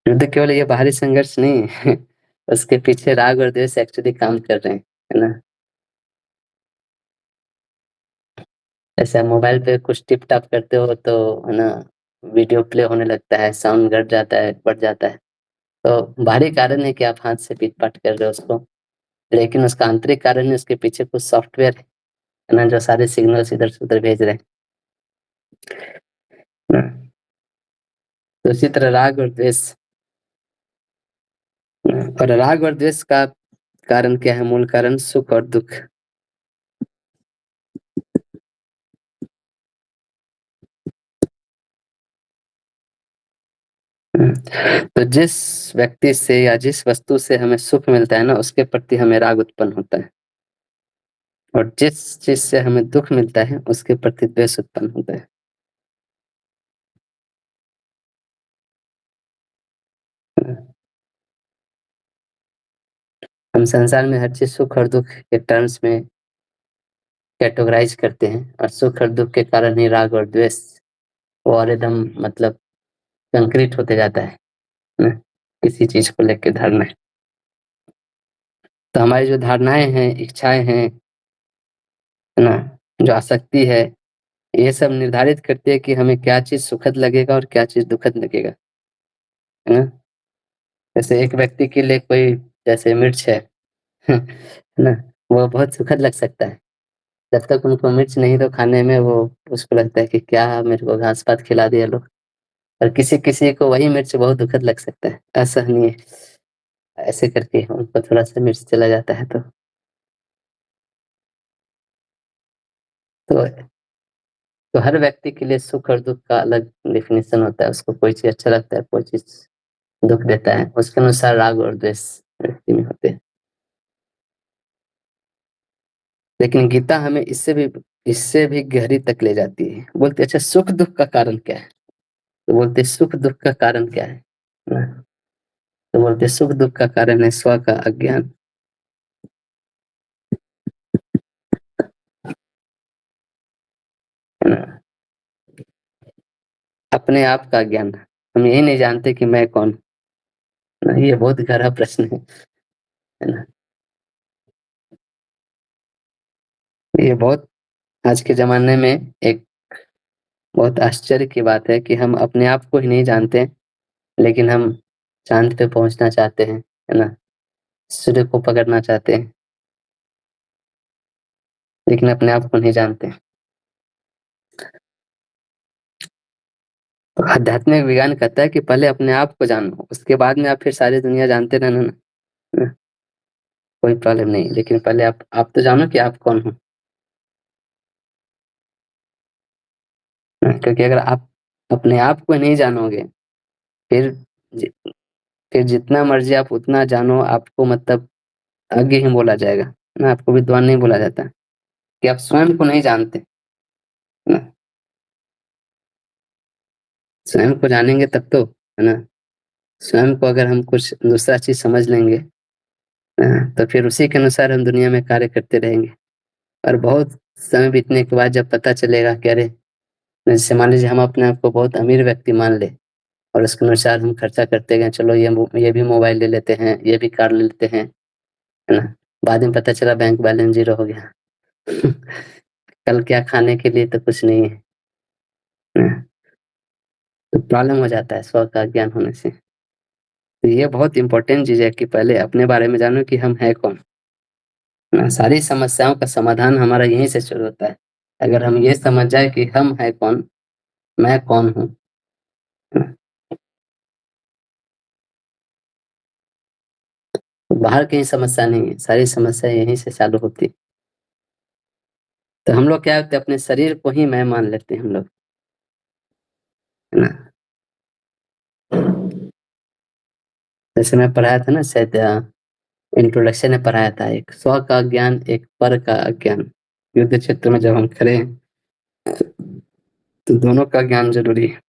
युद्ध केवल ये बाहरी संघर्ष नहीं है उसके पीछे राग और द्वेष एक्चुअली काम कर रहे हैं है ना। ऐसे आप मोबाइल पे कुछ टिप टॉप करते हो तो है ना वीडियो प्ले होने लगता है, साउंड घट जाता है, बढ़ जाता है। तो बाहरी कारण है कि आप हाथ से पीट पाट कर रहे हो उसको, लेकिन उसका आंतरिक कारण है उसके पीछे कुछ सॉफ्टवेयर है ना जो सारे सिग्नल्स इधर से उधर भेज रहे हैं ना। तो इसी तरह राग और द्वेष, और राग और द्वेष का कारण क्या है? मूल कारण सुख और दुख। तो जिस व्यक्ति से या जिस वस्तु से हमें सुख मिलता है ना उसके प्रति हमें राग उत्पन्न होता है, और जिस चीज से हमें दुख मिलता है उसके प्रति द्वेष उत्पन्न होता है। हम संसार में हर चीज सुख और दुख के टर्म्स में कैटेगराइज करते हैं, और सुख और दुख के कारण ही राग और द्वेष वो और एकदम मतलब कंक्रीट होते जाता है ना, किसी चीज को लेकर धारणा। तो हमारी जो धारणाएँ हैं, इच्छाएँ हैं, है ना? जो आसक्ति है, ये सब निर्धारित करती है कि हमें क्या चीज़ सुखद लगेगा और क्या चीज़ दुखद लगेगा, है ना? जैसे एक व्यक्ति के लिए कोई जैसे मिर्च है ना? वो बहुत सुखद लग सकता है। जब तक उनको मिर्च नहीं तो खाने में वो उसको लगता है कि क्या मेरे को घास-पात खिला दिया लोग। और किसी-किसी को वही मिर्च बहुत दुखद लग सकता है, असहनीय। ऐसे करके उनको थोड़ा-सा मिर्च चला जाता है तो तो हर व्यक्ति के लिए सुख और दुःख का अलग डेफ़िनेशन होता है। उसको कोई चीज़ अच्छा लगता है, कोई चीज़ दुःख देता है। उसके अनुसार राग और द्वेष व्यक्ति में होते हैं। लेकिन गीता हमें इससे भी गहरी तक ले जाती है। बोलती है अच्छा सुख-दुःख का कारण क्या है? तो बोलते हैं सुख-दुःख का कारण क्या है? ना? तो बोलते हैं सुख-दुःख का कारण है स्व का अज्ञान। है ना? अपने आप का ज्ञान। हम यही नहीं जानते कि मैं कौन हूँ। ये बहुत गहरा प्रश्न है ना? ये बहुत आज के ज़माने में एक बहुत आश्चर्य की बात है कि हम अपने आप को ही नहीं जानते, लेकिन हम चाँद पे पहुँचना चाहते हैं, है ना? सूर्य को पकड़ना चाहते हैं, लेकिन अपने आप को नहीं जानते। तो आध्यात्मिक विज्ञान कहता है कि पहले अपने आप को जानो, उसके बाद में आप फिर सारी दुनिया जानते रहना ना, है ना? कोई प्रॉब्लम नहीं, लेकिन पहले आप तो जानो कि आप कौन हो। क्योंकि अगर आप अपने आप को नहीं जानोगे, फिर जि फिर जितना मर्ज़ी आप उतना जानो, आपको मतलब अज्ञ ही बोला जाएगा, है ना? आपको विद्वान नहीं बोला जाता, कि आप स्वयं को नहीं जानते, है ना? स्वयं को जानेंगे तब तो, है ना? स्वयं को अगर हम कुछ दूसरा चीज़ समझ लेंगे, तो फिर उसी के अनुसार हम दुनिया में कार्य करते रहेंगे और बहुत समय बीतने के बाद जब पता चलेगा कि अरे! जैसे मान लीजिए हम अपने आप को बहुत अमीर व्यक्ति मान लें और उसके अनुसार हम खर्चा करते गए, चलो ये भी मोबाइल ले लेते हैं, ये भी कार ले लेते हैं, है ना? बाद में पता चला बैंक बैलेंस ज़ीरो हो गया। कल क्या खाने के लिए तो कुछ नहीं है, ना? तो प्रॉब्लम हो जाता है स्व का ज्ञान होने से। तो ये बहुत इम्पोर्टेंट चीज़ है कि पहले अपने बारे में जानो कि हम हैं कौन? ना सारी समस्याओं का समाधान हमारा यहीं से शुरू होता है। अगर हम ये समझ जाए कि हम हैं कौन, मैं कौन हूँ, है ना? तो बाहर कहीं समस्या नहीं है, सारी समस्या यहीं से चालू होती है। तो हम लोग क्या होते हैं अपने शरीर को ही मैं मान लेते हैं हम लोग, है ना? जैसे मैं पढ़ाया था ना शायद इंट्रोडक्शन में पढ़ाया था एक स्व का ज्ञान, एक पर का अज्ञान। युद्ध क्षेत्र में जब हम खड़े हैं, तो दोनों का ज्ञान ज़रूरी है।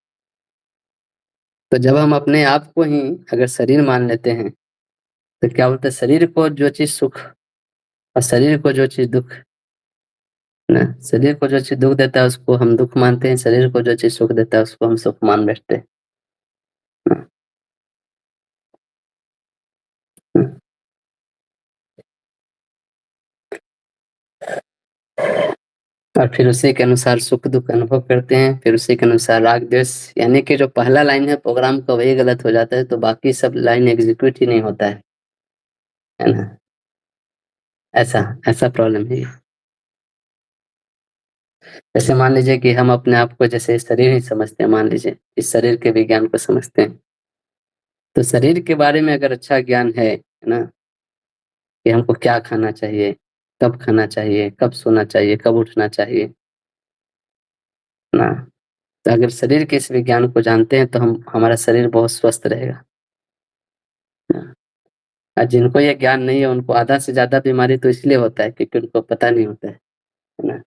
तो जब हम अपने आप को ही अगर शरीर मान लेते हैं, तो क्या बोलते हैं शरीर को जो चीज़ सुख और शरीर को जो चीज़ दुःख, ना शरीर को जो चीज़ दुःख देता है उसको हम दुःख मानते हैं, शरीर को जो चीज़ सुख देता है उसको हम सुख मान बैठते हैं। हुँ, हुँ। और फिर उसी के अनुसार सुख-दुःख अनुभव करते हैं, फिर उसी के अनुसार राग-द्वेष यानी कि जो पहला लाइन है प्रोग्राम का वही गलत हो जाता है, तो बाकी सब लाइन एग्ज़ीक्यूट ही नहीं होता है ना? ऐसा ऐसा प्रॉब्लम है ये। जैसे मान लीजिए कि हम अपने आप को जैसे शरीर ही समझते हैं, मान लीजिए इस शरीर के विज्ञान को समझते हैं, तो शरीर के बारे में अगर अच्छा ज्ञान है ना? कि हमको क्या खाना चाहिए, कब खाना चाहिए, कब सोना चाहिए, कब उठना चाहिए, है ना? तो अगर शरीर के इस विज्ञान को जानते हैं तो हम हमारा शरीर बहुत स्वस्थ रहेगा। ना? और जिनको ये ज्ञान नहीं है उनको आधा से ज़्यादा बीमारी तो इसलिए होता है क्योंकि उनको पता नहीं होता है ना?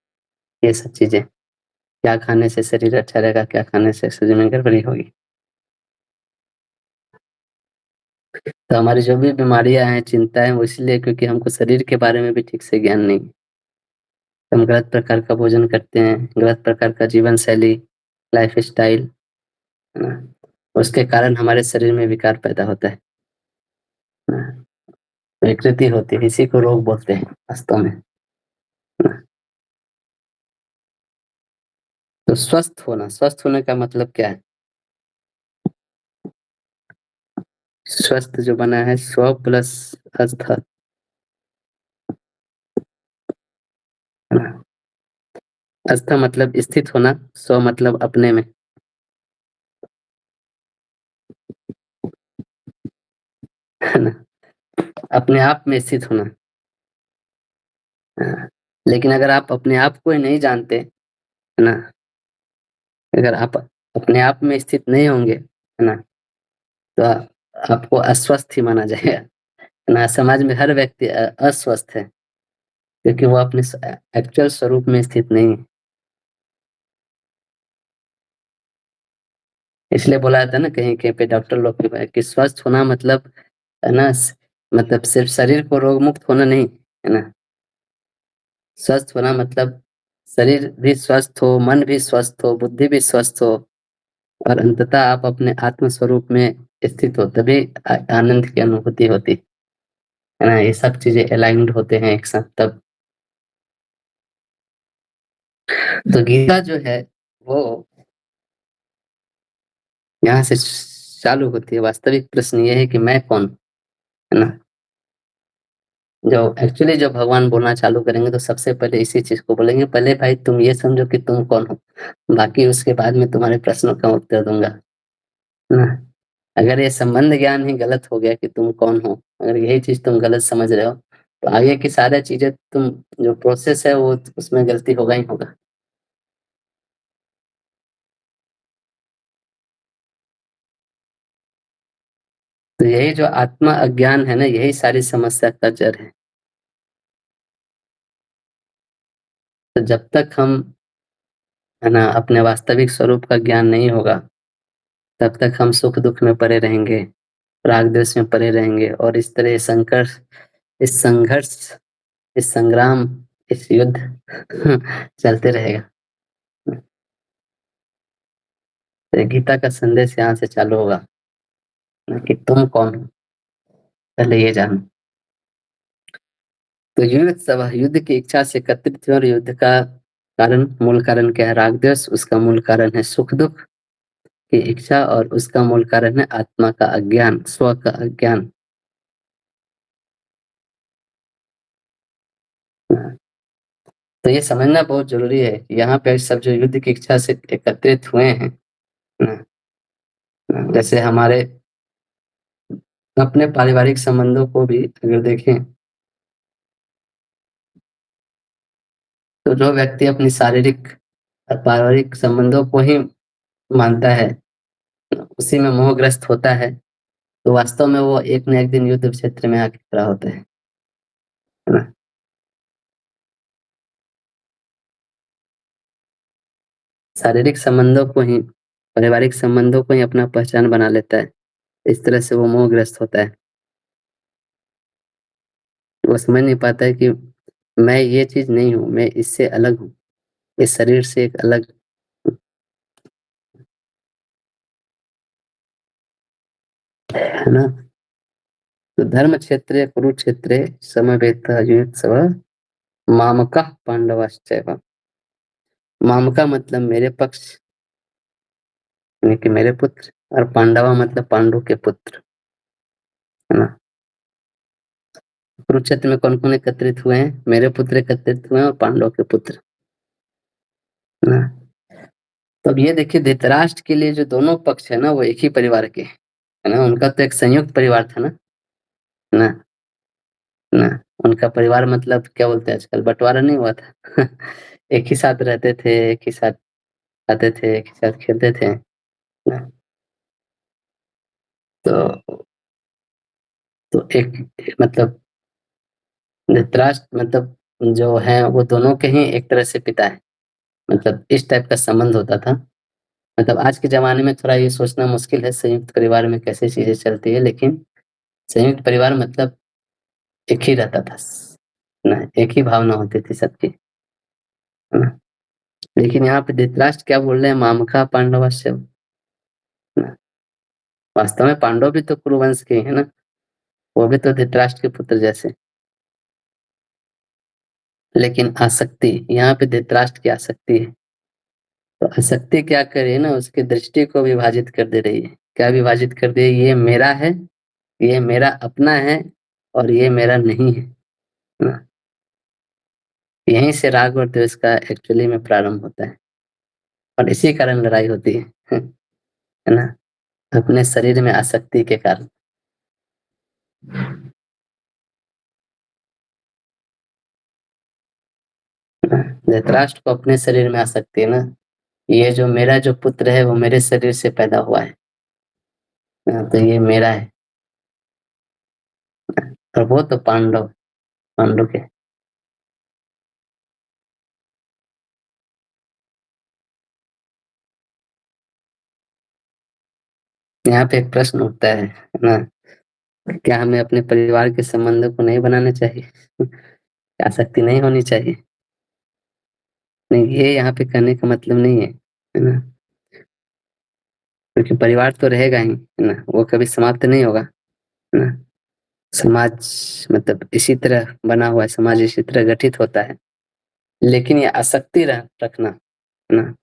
ये सब चीज़ें, क्या खाने से शरीर अच्छा रहेगा, क्या खाने से शरीर में गड़बड़ी होगी। तो हमारी जो भी बीमारियाँ हैं, चिंताएँ वो इसलिए क्योंकि हमको शरीर के बारे में भी ठीक से ज्ञान नहीं है। हम गलत प्रकार का भोजन करते हैं, गलत प्रकार का जीवन शैली, लाइफ़स्टाइल, है ना? उसके कारण हमारे शरीर में विकार पैदा होता है ना? विकृति होती है, इसी को रोग बोलते हैं वास्तव में। तो स्वस्थ होने का मतलब क्या है? स्वस्थ जो बना है स्व प्लस अस्थ, है ना? अस्थ मतलब स्थित होना, स्व मतलब अपने में, है ना? अपने आप में स्थित होना। हाँ, लेकिन अगर आप अपने आप को ही नहीं जानते, है ना? अगर आप अपने आप में स्थित नहीं होंगे, है ना? तो आपको अस्वस्थ ही माना जाएगा, है ना? समाज में हर व्यक्ति अस्वस्थ है, क्योंकि वो अपने एक्चुअल स्वरूप में स्थित नहीं है। इसलिए बोला जाता है ना कहीं-कहीं पे डॉक्टर लोग कि स्वस्थ होना मतलब, है ना? मतलब सिर्फ शरीर को रोग मुक्त होना नहीं, है ना? स्वस्थ होना मतलब शरीर भी स्वस्थ हो, मन भी स्वस्थ हो, बुद्धि भी स्वस्थ हो और अंततः आप अपने आत्म स्वरूप में स्थित हो, तभी आनंद की अनुभूति होती है ना? ये सब चीज़ें अलाइन्ड होते हैं एक साथ तब। तो गीता जो है वो यहाँ से चालू होती है। वास्तविक प्रश्न ये है कि मैं कौन हूँ? है ना? जो एक्चुअली जब भगवान बोलना चालू करेंगे तो सबसे पहले इसी चीज़ को बोलेंगे, पहले भाई तुम ये समझो कि तुम कौन हो, बाकी उसके बाद मैं तुम्हारे प्रश्नों का उत्तर दूँगा, है ना? अगर ये संबंध ज्ञान ही गलत हो गया कि तुम कौन हो, अगर यही चीज़ तुम गलत समझ रहे हो, तो आगे की सारी चीज़ें तुम जो प्रोसेस है वो उसमें गलती होगा ही होगा। तो यही जो आत्मा अज्ञान है ना, यही सारी समस्या का जड़ है। तो जब तक हम, है ना, अपने वास्तविक स्वरूप का ज्ञान नहीं होगा, तब तक हम सुख-दुःख में पड़े रहेंगे, राग-द्वेष में पड़े रहेंगे और इस तरह इस संघर्ष, इस संग्राम, इस युद्ध चलते रहेगा। तो गीता का संदेश यहाँ से चालू होगा ना कि तुम कौन हो, पहले ये जानो। तो युद्ध की इच्छा से एकत्रित हुए और युद्ध का मूल कारण क्या है? राग-द्वेष, उसका मूल कारण है सुख-दुःख की इच्छा और उसका मूल कारण है आत्मा का अज्ञान, स्व का अज्ञान। तो ये समझना बहुत ज़रूरी है कि यहाँ पे सब जो युद्ध की इच्छा से एकत्रित हुए हैं, ना, जैसे हमारे अपने पारिवारिक संबंधों को भी अगर देखें, तो जो व्यक्ति अपनी शारीरिक और पारिवारिक संबंधों को ही मानता है, उसी में मोहग्रस्त होता है, तो वास्तव में वो एक न एक दिन युद्ध क्षेत्र में आके खड़ा होता है ना? शारीरिक संबंधों को ही, पारिवारिक संबंधों को ही अपना पहचान बना लेता है। इस तरह से वो मोहग्रस्त होता है। वो समझ नहीं पाता है कि मैं ये चीज़ नहीं हूँ, मैं इससे अलग हूँ, इस शरीर से एक अलग हूँ, है ना? तो धर्म क्षेत्रे कुरुक्षेत्रे समवेतयुत्सवः मामकः पांडवाश्चैव। मामका मतलब मेरे पक्ष, यानी कि मेरे पुत्र, और पांडवा मतलब पांडु के पुत्र, है ना? कुरुक्षेत्र में कौन-कौन एकत्रित हुए हैं? मेरे पुत्र एकत्रित हुए हैं और पांडव के पुत्र, है ना? तो अब ये देखिए धृतराष्ट्र के लिए जो दोनों पक्ष है ना, वो एक ही परिवार के, है ना? उनका तो एक संयुक्त परिवार था ना, है ना? है ना? उनका परिवार मतलब क्या बोलते हैं आजकल, बँटवारा नहीं हुआ था। एक ही साथ रहते थे, एक ही साथ खाते थे, एक ही साथ खेलते थे, है ना? तो एक मतलब धृतराष्ट्र मतलब जो है वो दोनों के ही एक तरह से पिता है। मतलब इस टाइप का संबंध होता था। मतलब आज के ज़माने में थोड़ा ये सोचना मुश्किल है संयुक्त परिवार में कैसे चीज़ें चलती है, लेकिन संयुक्त परिवार मतलब एक ही रहता था, है ना? एक ही भावना होती थी सबकी, है ना? लेकिन यहाँ पे धृतराष्ट्र क्या बोल रहे हैं, मामका पांडवस्य, है ना? वास्तव में पांडव भी तो कुरुवंश के ही है ना? वो भी तो धृतराष्ट्र के पुत्र जैसे। लेकिन आसक्ति, यहाँ पे धृतराष्ट्र की आसक्ति है। तो आसक्ति क्या कर रही है ना, उसकी दृष्टि को विभाजित कर दे रही है। क्या विभाजित कर दे, ये मेरा है, ये मेरा अपना है, और ये मेरा नहीं है ना। यहीं से राग और द्वेष का एक्चुअली में प्रारंभ होता है, और इसी कारण लड़ाई होती है ना, अपने शरीर में आसक्ति के कारण। धृतराष्ट्र को अपने शरीर में आसक्ति है ना, ये जो मेरा जो पुत्र है वो मेरे शरीर से पैदा हुआ है, तो ये मेरा है। और वो तो पांडव पांडव के। यहाँ पे एक प्रश्न उठता है ना, क्या हमें अपने परिवार के संबंधों को नहीं बनाना चाहिए? आसक्ति नहीं होनी चाहिए? नहीं, ये यहाँ पे कहने का मतलब नहीं है ना, क्योंकि परिवार तो रहेगा ही है ना, वो कभी समाप्त नहीं होगा है ना। समाज मतलब इसी तरह बना हुआ है, समाज इसी तरह गठित होता है, लेकिन ये आसक्ति रखना है ना,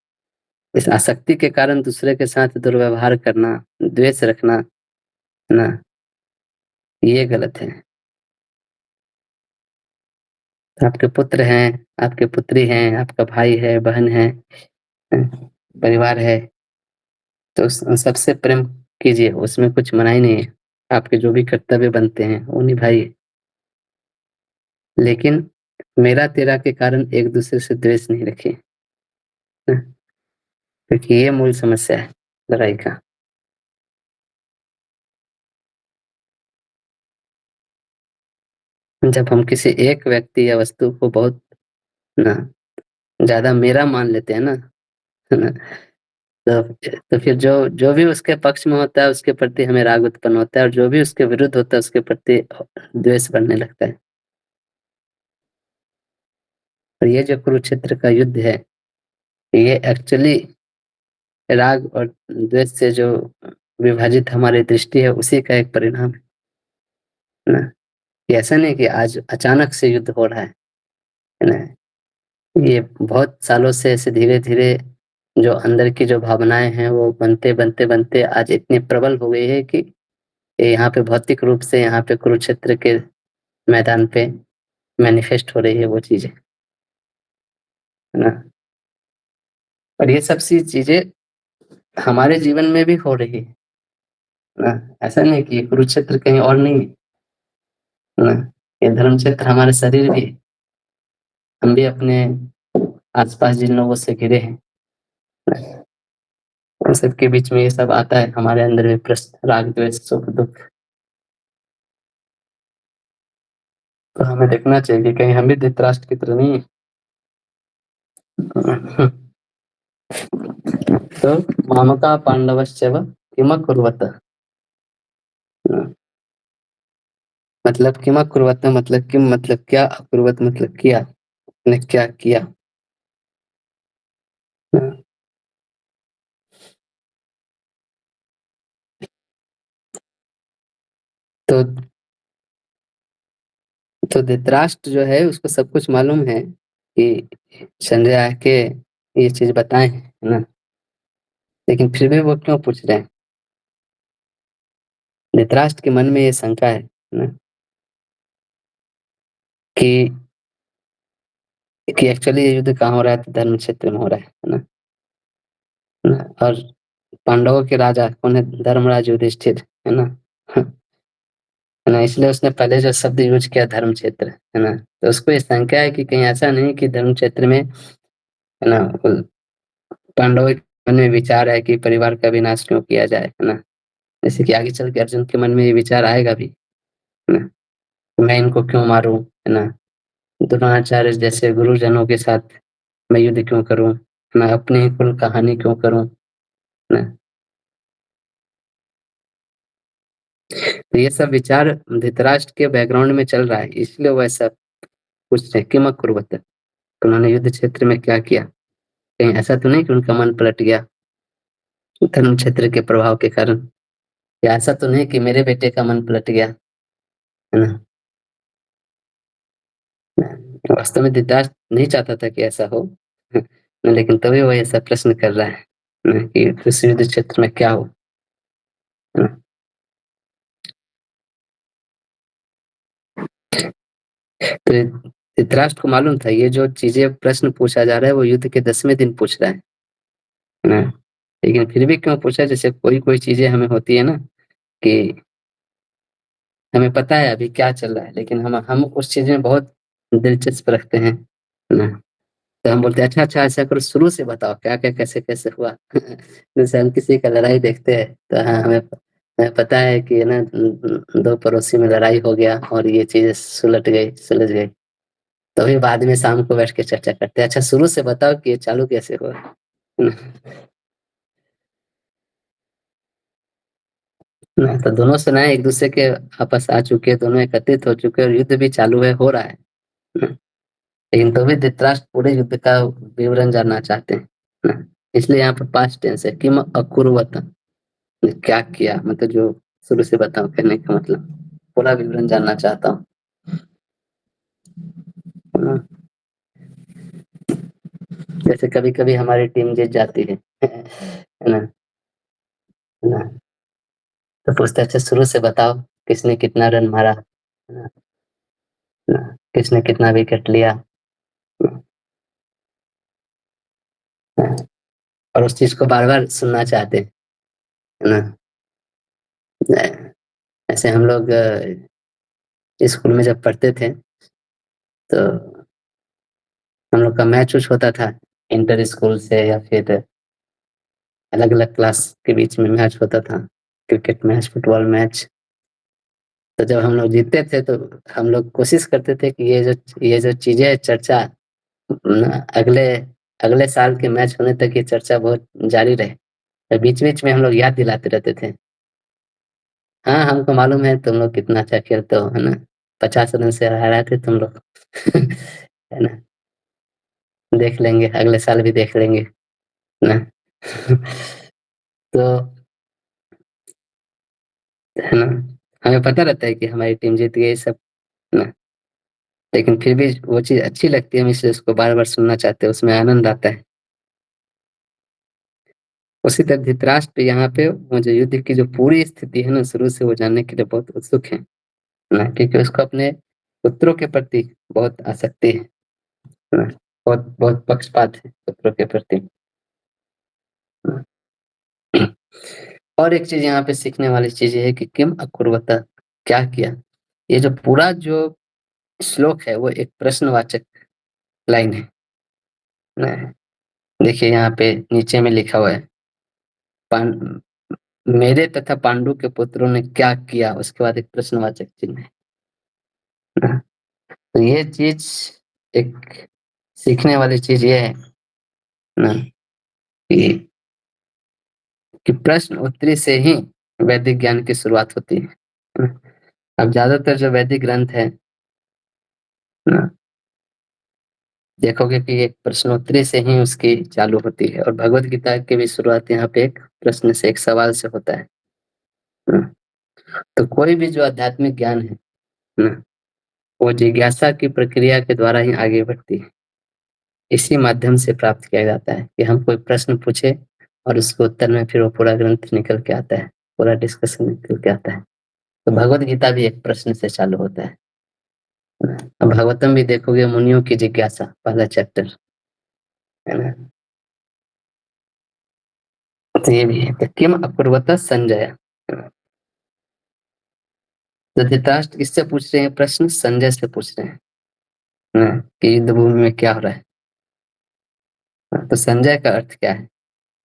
इस आसक्ति के कारण दूसरे के साथ दुर्व्यवहार करना, द्वेष रखना है ना, ये गलत है। आपके पुत्र हैं, आपके पुत्री हैं, आपका भाई है, बहन है, परिवार है, तो सबसे प्रेम कीजिए, उसमें कुछ मनाही नहीं है। आपके जो भी कर्तव्य बनते हैं वो निभाइए, लेकिन मेरा तेरा के कारण एक दूसरे से द्वेष नहीं रखिए, क्योंकि ये मूल समस्या है लड़ाई का। जब हम किसी एक व्यक्ति या वस्तु को बहुत ना ज्यादा मेरा मान लेते हैं ना, है ना, तो फिर जो जो भी उसके पक्ष में होता है उसके प्रति हमें राग उत्पन्न होता है, और जो भी उसके विरुद्ध होता है उसके प्रति द्वेष बढ़ने लगता है। और ये जो कुरुक्षेत्र का युद्ध है, ये एक्चुअली राग और द्वेष से जो विभाजित हमारी दृष्टि है उसी का एक परिणाम है ना। ये ऐसा नहीं कि आज अचानक से युद्ध हो रहा है ना, ये बहुत सालों से ऐसे धीरे धीरे जो अंदर की जो भावनाएं हैं वो बनते बनते बनते आज इतनी प्रबल हो गई है कि ये यहाँ पे भौतिक रूप से यहाँ पे कुरुक्षेत्र के मैदान पे मैनिफेस्ट हो रही है वो चीजें, है ना। और ये सब सी चीजें हमारे जीवन में भी हो रही है ना। ऐसा नहीं कि ये कुरुक्षेत्र कहीं और नहीं है ना, ये धर्म क्षेत्र हमारे शरीर भी है। हम भी अपने आसपास जिन लोगों से घिरे हैं, उन सबके बीच में ये सब आता है, हमारे अंदर भी प्रश्न, राग द्वेष सुख दुख। तो हमें देखना चाहिए कि कहीं हम भी धृतराष्ट्र की तरह नहीं है। तो मामका पांडवश्चैव किम अकुर्वत, मतलब किम अकुर्वत मतलब किम मतलब क्या, अकुर्वत मतलब किया, ने क्या किया। तो तो धृतराष्ट्र जो है उसको सब कुछ मालूम है कि संजय आके ये चीज बताए है ना, लेकिन फिर भी वो क्यों पूछ रहे हैं। धृतराष्ट्र के मन में ये शंका है ना, कि एक्चुअली ये युद्ध कहाँ हो रहा है, तो धर्म क्षेत्र में हो रहा है ना। और पांडवों के राजा कौन है, धर्मराज युधिष्ठिर है ना, है ना। इसलिए उसने पहले जो शब्द यूज किया धर्म क्षेत्र, है ना, तो उसको ये शंका है कि कहीं ऐसा नहीं कि धर्म क्षेत्र में, है ना, पांडवों के मन में विचार है कि परिवार का विनाश क्यों किया जाए, है ना। जैसे कि आगे चल के अर्जुन के मन में ये विचार आएगा भी, है ना, मैं इनको क्यों मारूं, है ना, द्रोणाचार्य जैसे गुरुजनों के साथ मैं युद्ध क्यों करूं, मैं अपनी ही कुल कहानी क्यों करूं, है ना। तो ये सब विचार धृतराष्ट्र के बैकग्राउंड में चल रहा है, इसलिए वो ऐसा पूछ रहे हैं, किम अकुर्वत, उन्होंने युद्ध क्षेत्र में क्या किया। कहीं ऐसा तो नहीं कि उनका मन पलट गया धर्म क्षेत्र के प्रभाव के कारण, या ऐसा तो नहीं कि मेरे बेटे का मन पलट गया, है ना? वास्तव में धृतराष्ट्र नहीं चाहता था कि ऐसा हो, लेकिन तभी वो ऐसा प्रश्न कर रहा है कि उस युद्ध क्षेत्र में क्या हो, है ना? तो धृतराष्ट्र को मालूम था ये जो चीजें प्रश्न पूछा जा रहा है वो युद्ध के 10वें दिन पूछ रहा है ना? लेकिन फिर भी क्यों पूछा? जैसे कोई चीजें हमें होती है ना कि हमें पता है अभी क्या चल रहा है, लेकिन हम उस चीज में बहुत दिलचस्प रखते हैं, है ना? तो हम बोलते हैं अच्छा ऐसा करो, शुरू से बताओ क्या क्या कैसे कैसे हुआ। जैसे हम किसी का लड़ाई देखते हैं तो हाँ हमें पता है कि है ना, दो पड़ोसी में लड़ाई हो गया और ये चीजें सुलझ गई। तो फिर बाद में शाम को बैठ के चर्चा करते हैं, अच्छा शुरू से बताओ कि ये चालू कैसे हुआ, है ना? ना, तो दोनों सेनाएं एक दूसरे के आपस आ चुके हैं, दोनों एकत्रित हो चुके हैं और युद्ध भी चालू है, हो रहा है ना? लेकिन तो भी धृतराष्ट्र पूरे युद्ध का विवरण जानना चाहते हैं ना? इसलिए यहाँ पर पास्ट टेंस है, किम अकुर्वत, क्या किया, मतलब जो शुरू से बताओ कहने का मतलब पूरा विवरण जानना चाहता हूँ, है ना? जैसे कभी कभी हमारी टीम जीत जाती है, है ना? है ना? तो पूछते हैं, अच्छा शुरू से बताओ किसने कितना रन मारा, है ना? है ना? किसने कितना विकेट लिया, है ना? और उस चीज को बार बार सुनना चाहते हैं, है ना? ऐसे हम लोग स्कूल में जब पढ़ते थे तो हम लोग का मैच उच होता था, इंटर स्कूल से या फिर अलग अलग क्लास के बीच में मैच होता था, क्रिकेट मैच, फुटबॉल मैच। तो जब हम लोग जीतते थे तो हम लोग कोशिश करते थे कि ये जो चीजें है चर्चा अगले अगले साल के मैच होने तक ये चर्चा बहुत जारी रहे। बीच बीच में हम लोग याद दिलाते रहते थे, हाँ हमको मालूम है तुम लोग कितना अच्छा खेलते हो, है ना? 50 रन से हराए थे तुम लोग। है ना? देख लेंगे, अगले साल भी देख लेंगे, है ना? तो है ना, हमें पता रहता है कि हमारी टीम जीत गई सब, है ना? लेकिन फिर भी वो चीज अच्छी लगती है, हम इसलिए उसको बार बार सुनना चाहते हैं, उसमें आनंद आता है। उसी तरह धृतराष्ट्र यहाँ पे वो जो युद्ध की जो पूरी स्थिति है ना शुरू से वो जानने के लिए बहुत उत्सुक है ना, क्योंकि उसको अपने पुत्रों के प्रति बहुत आसक्ति है ना? बहुत बहुत पक्षपात है पुत्रों के प्रति, है ना? और एक चीज यहाँ पे सीखने वाली चीज ये है कि किम अकुर्वता, क्या किया। ये जो पूरा जो श्लोक है वो एक प्रश्नवाचक लाइन है ना? देखिए यहाँ पे नीचे में लिखा हुआ है, पां, मेरे तथा पांडु के पुत्रों ने क्या किया, उसके बाद एक प्रश्नवाचक चिन्ह है ना? तो ये चीज एक सीखने वाली चीज ये है ना कि, कि प्रश्न उत्तरी से ही वैदिक ज्ञान की शुरुआत होती है ना? अब ज्यादातर जो वैदिक ग्रंथ है ना, देखोगे कि एक प्रश्नोत्तरी से ही उसकी चालू होती है, और भगवत गीता की भी शुरुआत यहाँ पे एक प्रश्न से, एक सवाल से होता है ना? तो कोई भी जो आध्यात्मिक ज्ञान है ना, वो जिज्ञासा की प्रक्रिया के द्वारा ही आगे बढ़ती है। इसी माध्यम से प्राप्त किया जाता है कि हम कोई प्रश्न पूछे और उसके उत्तर में फिर वो पूरा ग्रंथ निकल के आता है, पूरा डिस्कशन निकल के आता है। तो भगवत गीता भी एक प्रश्न से चालू होता है। अब भागवतम भी देखोगे, मुनियों की जिज्ञासा पहला चैप्टर, है ना? तो ये भी है, तो किम अकुर्वत संजय, तो धृतराष्ट्र किससे पूछ रहे हैं प्रश्न? संजय से पूछ रहे हैं ना, कि युद्ध भूमि में क्या हो रहा है। तो संजय का अर्थ क्या है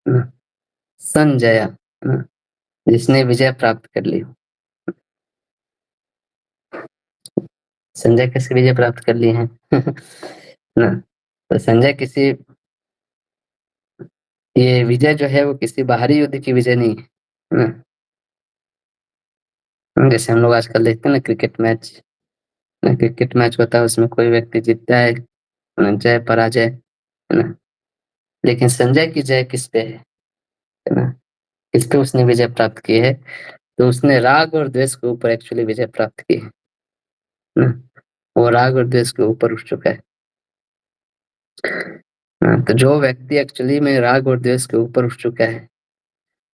ना? संजय ना, जिसने विजय प्राप्त कर ली हो। संजय कैसे विजय प्राप्त कर लिए हैं? ना, तो संजय किसी, ये विजय जो है वो किसी बाहरी युद्ध की विजय नहीं है ना? जैसे हम लोग आजकल देखते हैं ना क्रिकेट मैच होता है, उसमें कोई व्यक्ति जीतता है ना, जय पराजय, है ना? लेकिन संजय की जय किस पे है ना? किस पे उसने विजय प्राप्त की है? तो उसने राग और द्वेष के ऊपर एक्चुअली विजय प्राप्त की है ना? वो राग और द्वेष के ऊपर उठ चुका है। हाँ, तो जो व्यक्ति एक्चुअली में राग और द्वेष के ऊपर उठ चुका है,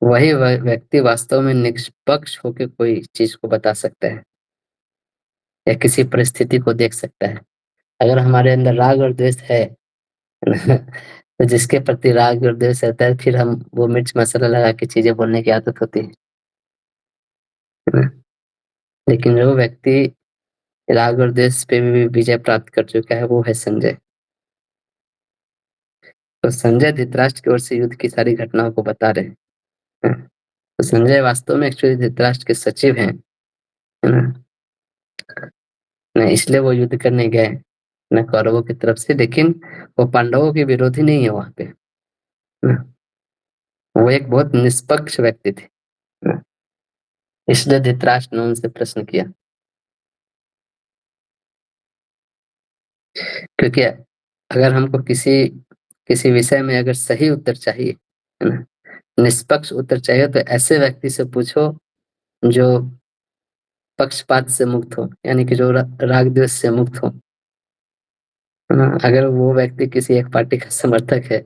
वही व्यक्ति वास्तव में निष्पक्ष होकर कोई चीज को बता सकता है या किसी परिस्थिति को देख सकता है। अगर हमारे अंदर राग और द्वेष है तो जिसके प्रति राग और द्वेष रहता है, फिर हम वो मिर्च मसाला लगा के चीजें बोलने की आदत होती है ना? लेकिन जो व्यक्ति राग और द्वेष पे भी विजय प्राप्त कर चुका है, वो है संजय। तो संजय धृतराष्ट्र की ओर से युद्ध की सारी घटनाओं को बता रहे हैं। तो संजय वास्तव में एक्चुअली धृतराष्ट्र के सचिव हैं, है ना? इसलिए वो युद्ध करने गए न कौरवों की तरफ से, लेकिन वो पांडवों के विरोधी नहीं है वहां पे, ना? वो एक बहुत निष्पक्ष व्यक्ति थे, ना? इसलिए धृतराष्ट्र ने उनसे प्रश्न किया, क्योंकि अगर हमको किसी किसी विषय में अगर सही उत्तर चाहिए, है ना, निष्पक्ष उत्तर चाहिए, तो ऐसे व्यक्ति से पूछो जो पक्षपात से मुक्त हो, यानी कि जो राग द्वेष से मुक्त हो, है ना? अगर वो व्यक्ति किसी एक पार्टी का समर्थक है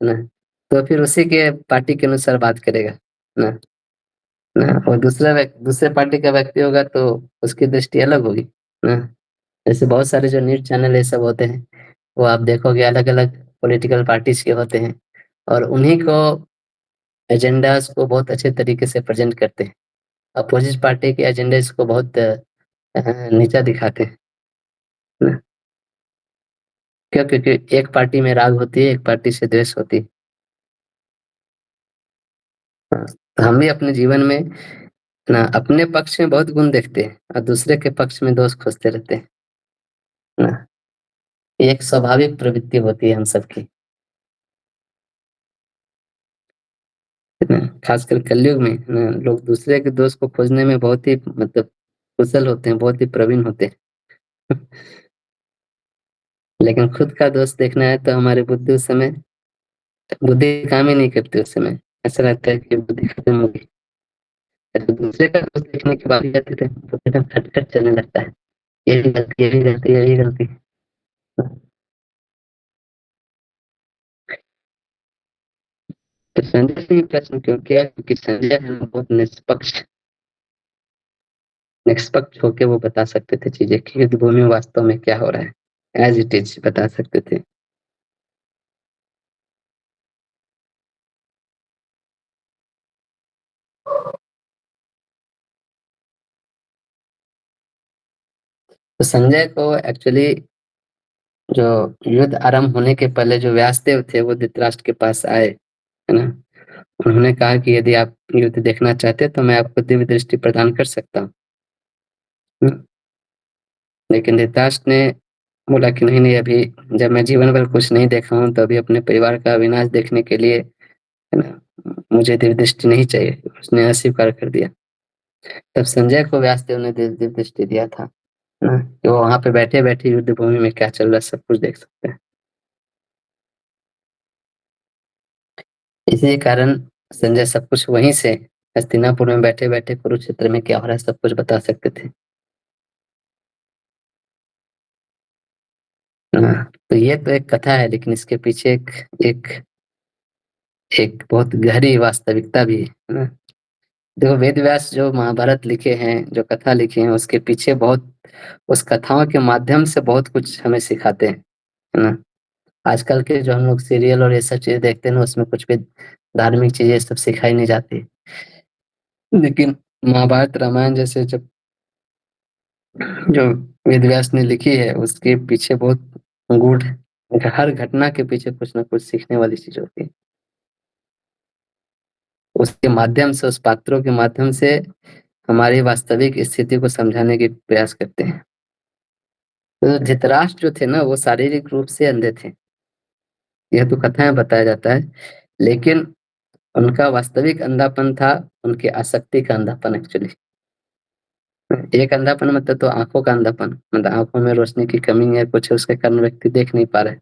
ना, तो फिर उसी के पार्टी के अनुसार बात करेगा ना। ना और दूसरे पार्टी का व्यक्ति होगा तो उसकी दृष्टि अलग होगी ना। जैसे बहुत सारे जो न्यूज चैनल ये सब होते हैं, वो आप देखोगे अलग अलग पॉलिटिकल पार्टीज के होते हैं, और उन्हीं को एजेंडास को बहुत अच्छे तरीके से प्रेजेंट करते हैं। अपोजिट पार्टी के एजेंडास को बहुत नीचा दिखाते हैं ना। क्यों? क्योंकि एक पार्टी में राग होती है, एक पार्टी से द्वेष होती है। हाँ, तो हम भी अपने जीवन में ना अपने पक्ष में बहुत गुण देखते हैं और दूसरे के पक्ष में दोष खोजते रहते हैं ना। ये एक स्वाभाविक प्रवृत्ति होती है हम सबकी, है ना? खासकर कलयुग में ना, लोग दूसरे के दोष को खोजने में बहुत ही मतलब कुशल होते हैं, बहुत ही प्रवीण होते हैं। लेकिन खुद का दोष देखना है तो हमारी बुद्धि काम ही नहीं करती उस समय। ऐसा लगता है कि बुद्धि खत्म हो गई। तो दूसरे का दोष देखने के बाद जाते थे तो एकदम खटखट चलने लगता है, यही गलती, यही गलती, यही गलती। तो संजय से ही प्रश्न क्यों किया? क्योंकि संजय है ना बहुत निष्पक्ष होके वो बता सकते थे चीजें कि युद्ध भूमि में वास्तव में क्या हो रहा है, एज इट इज बता सकते थे। तो संजय को एक्चुअली जो युद्ध आरंभ होने के पहले जो व्यासदेव थे वो धृतराष्ट्र के पास आए, है ना? उन्होंने कहा कि यदि आप युद्ध देखना चाहते हैं तो मैं आपको दिव्य दृष्टि प्रदान कर सकता हूँ। लेकिन धृतराष्ट्र ने बोला कि नहीं नहीं, अभी जब मैं जीवन भर कुछ नहीं देखा हूँ तो अभी अपने परिवार का विनाश देखने के लिए, है ना, मुझे दिव्य दृष्टि नहीं चाहिए। उसने अस्वीकार कर दिया। तब संजय को व्यासदेव ने दिव्य दृष्टि दिया था ना, कि वो वहां पे बैठे बैठे युद्ध भूमि में क्या चल रहा है सब कुछ देख सकते हैं। इसी कारण संजय सब कुछ वहीं से हस्तिनापुर में बैठे बैठे कुरुक्षेत्र में क्या हो रहा है सब कुछ बता सकते थे। हाँ, तो ये तो एक कथा है, लेकिन इसके पीछे एक एक बहुत गहरी वास्तविकता भी है ना। देखो वेद व्यास जो महाभारत लिखे हैं, जो कथा लिखे हैं, उसके पीछे बहुत, उस कथाओं के माध्यम से बहुत कुछ हमें सिखाते हैं, है ना। आजकल के जो हम लोग सीरियल और ये सब चीजें देखते हैं ना, उसमें कुछ भी धार्मिक चीजें सब सिखाई नहीं जाती। लेकिन महाभारत रामायण जैसे जब जो वेद व्यास ने लिखी है, उसके पीछे बहुत गूढ़, हर घटना के पीछे कुछ ना कुछ सीखने वाली चीज होती है। उसके माध्यम से, उस पात्रों के माध्यम से हमारी वास्तविक स्थिति को समझाने की प्रयास करते हैं। तो धृतराष्ट्र जो थे ना, वो शारीरिक रूप से अंधे थे, यह तो कथाएं बताया जाता है, लेकिन उनका वास्तविक अंधापन था उनकी आसक्ति का अंधापन एक्चुअली। एक अंधापन मतलब तो आंखों का अंधापन, मतलब आंखों में रोशनी की कमी है कुछ, उसके कारण व्यक्ति देख नहीं पा रहा है।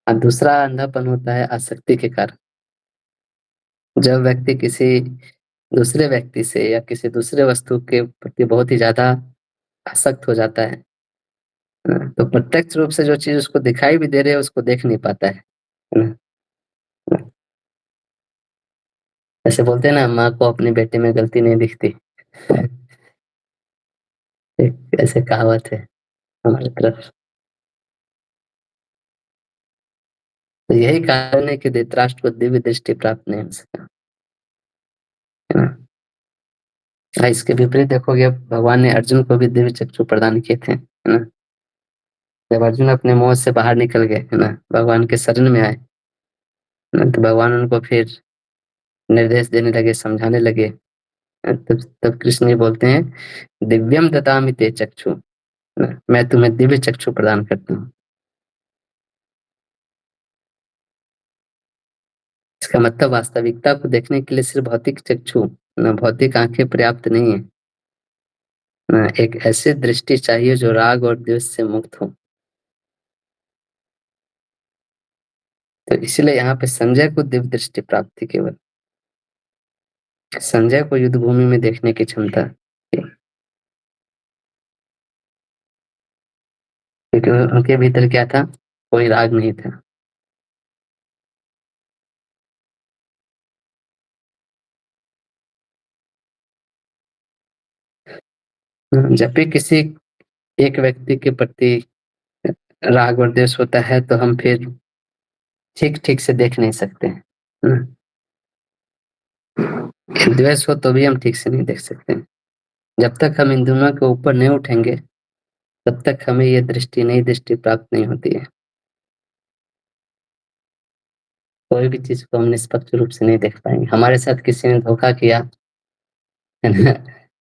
और दूसरा अंधापन होता है आसक्ति के कारण। जब व्यक्ति किसी दूसरे व्यक्ति से या किसी दूसरे वस्तु के प्रति बहुत ही ज्यादा आसक्त हो जाता है, तो प्रत्यक्ष रूप से जो चीज़ उसको दिखाई भी दे रही है, उसको देख नहीं पाता है ना? ऐसे बोलते हैं ना, माँ को अपने बेटे में गलती नहीं दिखती। एक ऐसे कहावत है हमारी तरफ। तो यही कारण है कि धृतराष्ट्र को दिव्य दृष्टि प्राप्त नहीं हो सका, है ना? इसके विपरीत देखोगे, भगवान ने अर्जुन को भी दिव्य चक्षु प्रदान किए थे, है ना? जब अर्जुन अपने मोह से बाहर निकल गए, है ना, भगवान के शरण में आए, है ना, तो भगवान उनको फिर निर्देश देने लगे, समझाने लगे। तब तब कृष्ण ये बोलते हैं, दिव्यम ददामि ते चक्षु, है ना, मैं तुम्हें दिव्य चक्षु प्रदान करता हूँ। इसका मतलब वास्तविकता को देखने के लिए सिर्फ भौतिक चक्षु, ना भौतिक आंखें पर्याप्त नहीं है, ना एक ऐसी दृष्टि चाहिए जो राग और द्वेष से मुक्त हो। तो इसलिए यहाँ पे संजय को दिव्य दृष्टि प्राप्त थी केवल। संजय को युद्ध भूमि में देखने की क्षमता थी, क्योंकि उनके भीतर क्या था, कोई राग नहीं था। जब भी किसी एक व्यक्ति के प्रति राग और द्वेष होता है, तो हम फिर ठीक ठीक से देख नहीं सकते हैं, है ना? द्वेष हो तो भी हम ठीक से नहीं देख सकते हैं। जब तक हम इन दोनों के ऊपर नहीं उठेंगे, तब तक हमें ये दृष्टि, नई दृष्टि प्राप्त नहीं होती है। कोई भी चीज को हम निष्पक्ष रूप से नहीं देख पाएंगे। हमारे साथ किसी ने धोखा किया, है ना,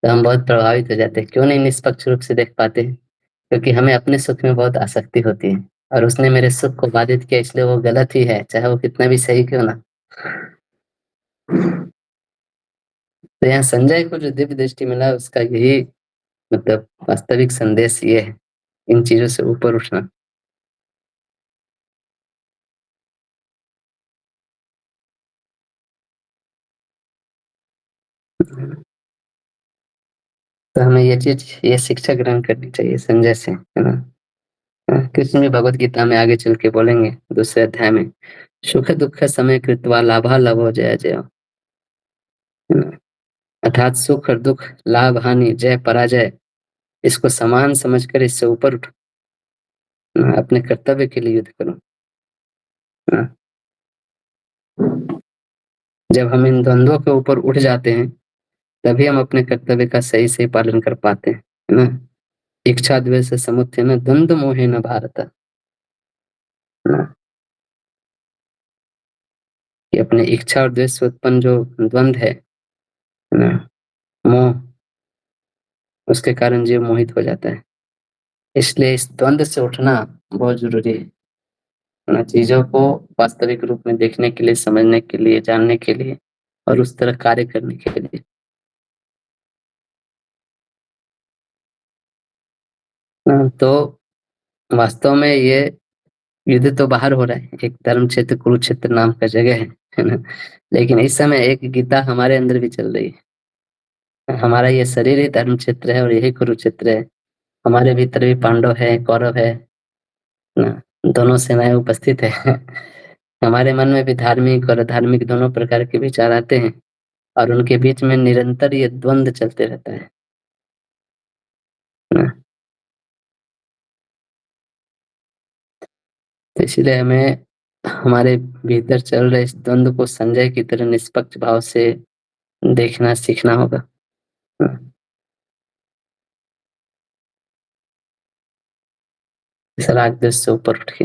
तो हम बहुत प्रभावित हो जाते हैं। क्यों नहीं निष्पक्ष रूप से देख पाते? क्योंकि हमें अपने सुख में बहुत आसक्ति होती है, और उसने मेरे सुख को बाधित किया, इसलिए वो गलत ही है, चाहे वो कितना भी सही क्यों ना। तो यहाँ संजय को जो दिव्य दृष्टि मिला, उसका यही मतलब वास्तविक संदेश ये है, इन चीजों से ऊपर उठना। तो हमें ये चीज, ये शिक्षा ग्रहण करनी चाहिए संजय से, है ना? कृष्ण भी भगवत गीता में आगे चल के बोलेंगे, दूसरे अध्याय में, सुख दुख समय कृत्वा लाभा लभो जय जय, है ना? अर्थात सुख और दुख, लाभ हानि, जय पराजय, इसको समान समझकर इससे ऊपर उठ, अपने कर्तव्य के लिए युद्ध करो। हाँ, जब हम इन द्वंद्वों के ऊपर उठ जाते हैं, तभी हम अपने कर्तव्य का सही सही पालन कर पाते हैं, है ना? इच्छा द्वेष समुत्थान न द्वंद्व मोहे न भारत, है ना? कि अपने इच्छा और द्वेष से उत्पन्न जो द्वंद्व है ना, मोह, उसके कारण जीव मोहित हो जाता है। इसलिए इस द्वंद्व से उठना बहुत जरूरी है ना, चीजों को वास्तविक रूप में देखने के लिए, समझने के लिए, जानने के लिए, और उस तरह कार्य करने के लिए। तो वास्तव में ये युद्ध तो बाहर हो रहा है, एक धर्म क्षेत्र कुरुक्षेत्र नाम का जगह है ना, लेकिन इस समय एक गीता हमारे अंदर भी चल रही है। हमारा ये शरीर ही धर्म क्षेत्र है, और यही कुरुक्षेत्र है। हमारे भीतर भी पांडव है, कौरव है ना, दोनों सेनाएं उपस्थित है। हमारे मन में भी धार्मिक और अधार्मिक दोनों प्रकार के विचार आते हैं, और उनके बीच में निरंतर ये द्वंद्व चलते रहता है ना। तो इसलिए हमें हमारे भीतर चल रहे इस द्वंद्व को संजय की तरह निष्पक्ष भाव से देखना सीखना होगा। इस राग द्वेष से ऊपर उठ के,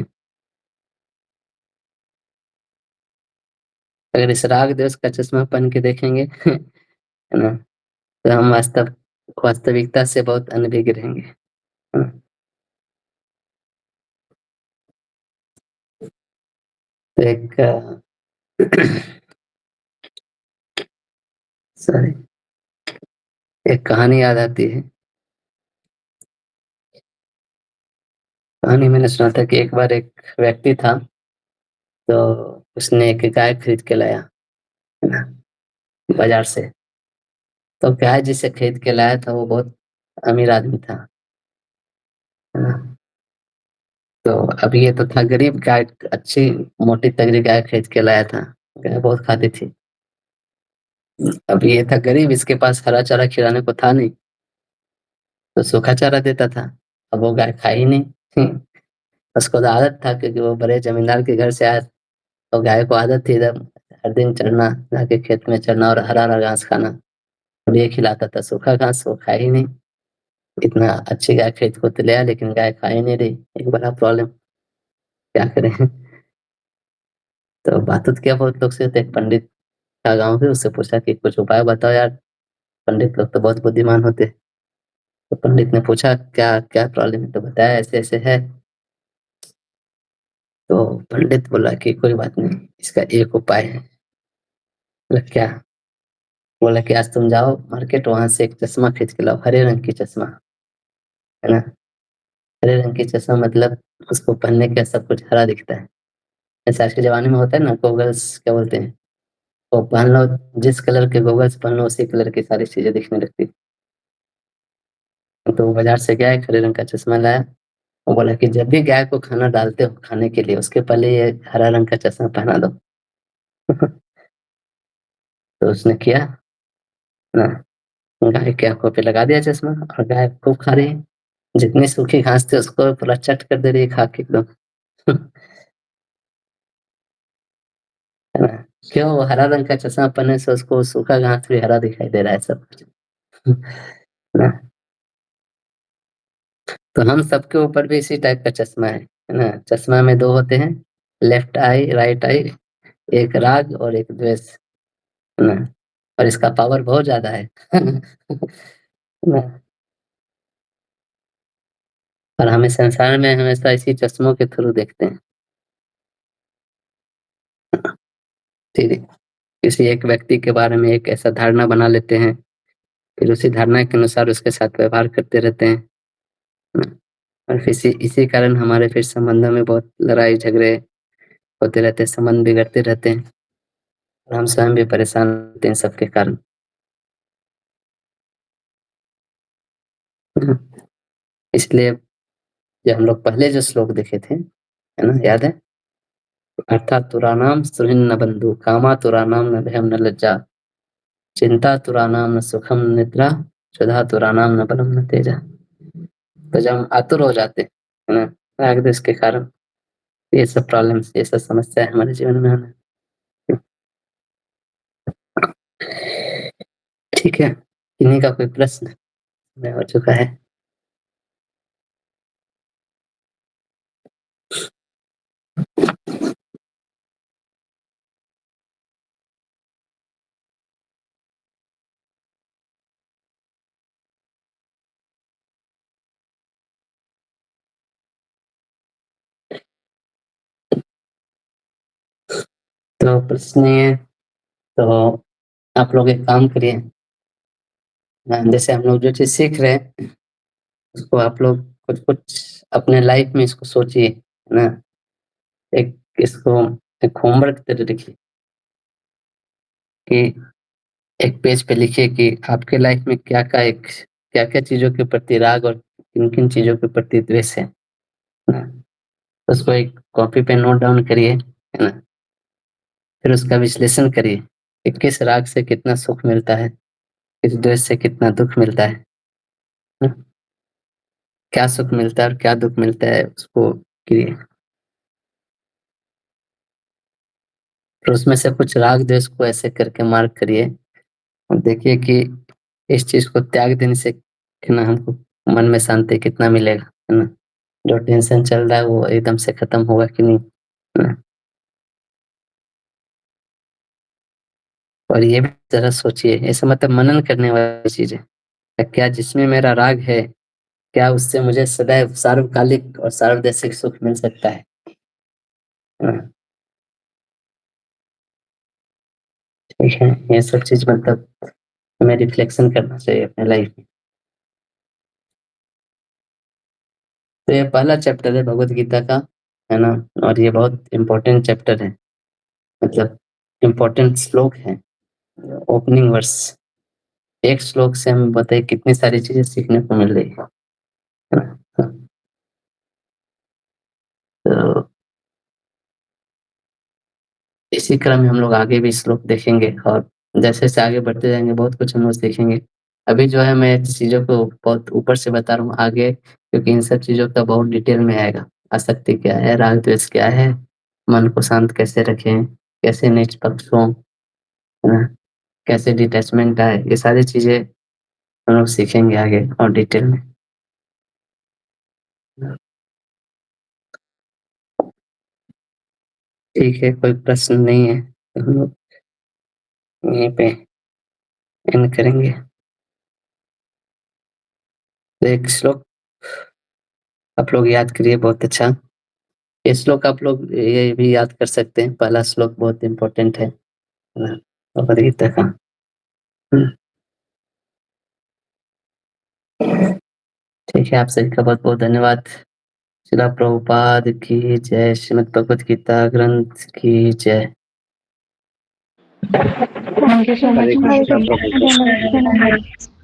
अगर इस राग द्वेष का चश्मा पहन के देखेंगे, है ना, तो हम वास्तविकता से बहुत अनभिज्ञ रहेंगे, है ना? तो एक सॉरी, एक कहानी याद आती है। कहानी मैंने सुना था कि एक बार एक व्यक्ति था, तो उसने एक गाय खरीद के लाया, है ना, बाजार से। तो गाय जिसे खरीद के लाया था, वो बहुत अमीर आदमी था, है ना। तो अब ये तो था गरीब गाय, अच्छी मोटी तगड़ी गाय खरीद के लाया था, गाय बहुत खाती थी। अब ये था गरीब, इसके पास हरा चारा खिलाने को था नहीं, तो सूखा चारा देता था। अब वो गाय खाई ही नहीं। उसको तो आदत था, क्योंकि वो बड़े जमींदार के घर से आया, तो गाय को आदत थी एकदम हर दिन चढ़ना, जाके खेत में चढ़ना और हरा हरा घास खाना। अब ये खिलाता था सूखा घास, वो खाई ही नहीं। इतना अच्छी गाय खरीद को तो लिया, लेकिन गाय खा ही नहीं रही, एक बड़ा प्रॉब्लम। क्या करें। तो बात तो किया बहुत लोग से, तो एक पंडित था गाँव के, उससे पूछा कि कुछ उपाय बताओ यार, पंडित लोग तो बहुत बुद्धिमान होते हैं। तो पंडित ने पूछा क्या क्या प्रॉब्लम है, तो बताया ऐसे ऐसे है। तो पंडित बोला कि कोई बात नहीं, इसका एक उपाय है। बोला क्या? बोला कि आज तुम जाओ मार्केट, वहां से एक चश्मा खरीद के लाओ, हरे रंग की चश्मा, है ना। हरे रंग की चश्मा मतलब उसको पहनने के सब कुछ हरा दिखता है। ऐसे आज के जमाने में होता है ना, गॉगल्स क्या बोलते हैं, वो पहन लो, जिस कलर के गॉगल्स पहन लो उसी कलर की सारी चीजें दिखने लगती। तो वो बाजार से गया, एक हरे रंग का चश्मा लाया। वो बोला कि जब भी गाय को खाना डालते हो खाने के लिए, उसके पहले ये हरा रंग का चश्मा पहना दो। तो उसने किया ना, गाय की आंखों पे लगा दिया चश्मा, और गाय खूब खा रही है। जितनी सूखी घास थी उसको पूरा चट कर दे रही है खा के एकदम। है ना। क्यों? वो हरा रंग का चश्मा पहनने से उसको सूखा घास भी हरा दिखाई दे रहा है सब कुछ। ना। तो हम सबके ऊपर भी इसी टाइप का चश्मा है ना। चश्मा में दो होते हैं, लेफ्ट आई राइट आई, एक राग और एक द्वेष, है ना। और इसका पावर बहुत ज्यादा है। ना। और हमें संसार में हमेशा इसी चश्मों के थ्रू देखते हैं। ठीक है। किसी एक व्यक्ति के बारे में एक ऐसा धारणा बना लेते हैं, फिर उसी धारणा के अनुसार उसके साथ व्यवहार करते रहते हैं, है ना? और फिर इसी इसी कारण हमारे फिर संबंधों में बहुत लड़ाई झगड़े होते रहते हैं, संबंध बिगड़ते रहते हैं, और हम स्वयं भी परेशान होते हैं सबके कारण। है ना? इसलिए जो हम लोग पहले जो श्लोक देखे थे, है ना, याद है? अर्थात तुरानाम सुहृन्न बंधु, कामा तुरानाम न भयम न लज्जा, चिंता तुरानाम न सुखम निद्रा, क्षुधा तुरानाम न बलम न तेजा। तो जब हम आतुर हो जाते हैं, है ना, राग द्वेष के कारण, ये सब प्रॉब्लम्स, ये सब समस्या है हमारे जीवन में हमें। ठीक है, इन्हीं का कोई प्रश्न में हो चुका है। तो प्रश्न ये है, तो आप लोग एक काम करिए, जैसे हम लोग जो चीज सीख रहे हैं, उसको आप लोग कुछ कुछ अपने लाइफ में इसको सोचिए, है ना। एक इसको एक होमवर्क तरह लिखिए, कि एक पेज पे लिखिए कि आपके लाइफ में क्या क्या चीजों के प्रति राग और किन किन चीजों के प्रति द्वेष है ना। उसको एक कॉपी पे नोट डाउन करिए, है ना। फिर उसका विश्लेषण करिए कि किस राग से कितना सुख मिलता है, किस द्वेष से कितना दुख मिलता है ना? क्या सुख मिलता है और क्या दुख मिलता है, उसको करिए। फिर उसमें से कुछ राग द्वेष को ऐसे करके मार्क करिए, और देखिए कि इस चीज को त्याग देने से कितना हमको मन में शांति कितना मिलेगा, है ना। जो टेंशन चल रहा है वो एकदम से खत्म होगा कि नहीं, है ना। और ये भी जरा सोचिए, ऐसा मतलब मनन करने वाली चीज है, क्या जिसमें मेरा राग है, क्या उससे मुझे सदैव सार्वकालिक और सार्वदेशिक सुख मिल सकता है ना? ठीक है, ये सब चीज मतलब हमें रिफ्लेक्शन करना चाहिए अपने लाइफ में। तो ये पहला चैप्टर है भगवत गीता का, है ना। और ये बहुत इम्पोर्टेंट चैप्टर है, मतलब इम्पोर्टेंट श्लोक है, ओपनिंग वर्स। एक श्लोक से हम बताइए कितनी सारी चीजें सीखने को मिल रही है ना। इसी क्रम में हम लोग आगे भी श्लोक देखेंगे और जैसे-जैसे आगे बढ़ते जाएँगे बहुत कुछ हम लोग सीखेंगे। अभी जो है मैं चीज़ों को बहुत ऊपर से बता रहा हूँ, आगे क्योंकि इन सब चीज़ों का बहुत डिटेल में आएगा। आसक्ति क्या है, राग-द्वेष क्या है, मन को शांत कैसे रखें, कैसे निष्पक्ष हों, है ना? कैसे डिटैचमेंट आए, ये सारी चीज़ें हम लोग सीखेंगे आगे और डिटेल में। ठीक है, कोई प्रश्न नहीं है, तो हम लोग यहीं पे एंड करेंगे। तो एक श्लोक आप लोग याद करिए बहुत अच्छा। ये श्लोक आप लोग ये भी याद कर सकते हैं, पहला श्लोक बहुत इम्पोर्टेंट है ना? भगवद गीता का। हुँ। ठीक है, आप सभी का बहुत-बहुत धन्यवाद। श्रील प्रभुपाद की जय, श्रीमद् भगवद गीता ग्रंथ की जय। Thank you so much. Hare Krishna Prabhu. Namaste.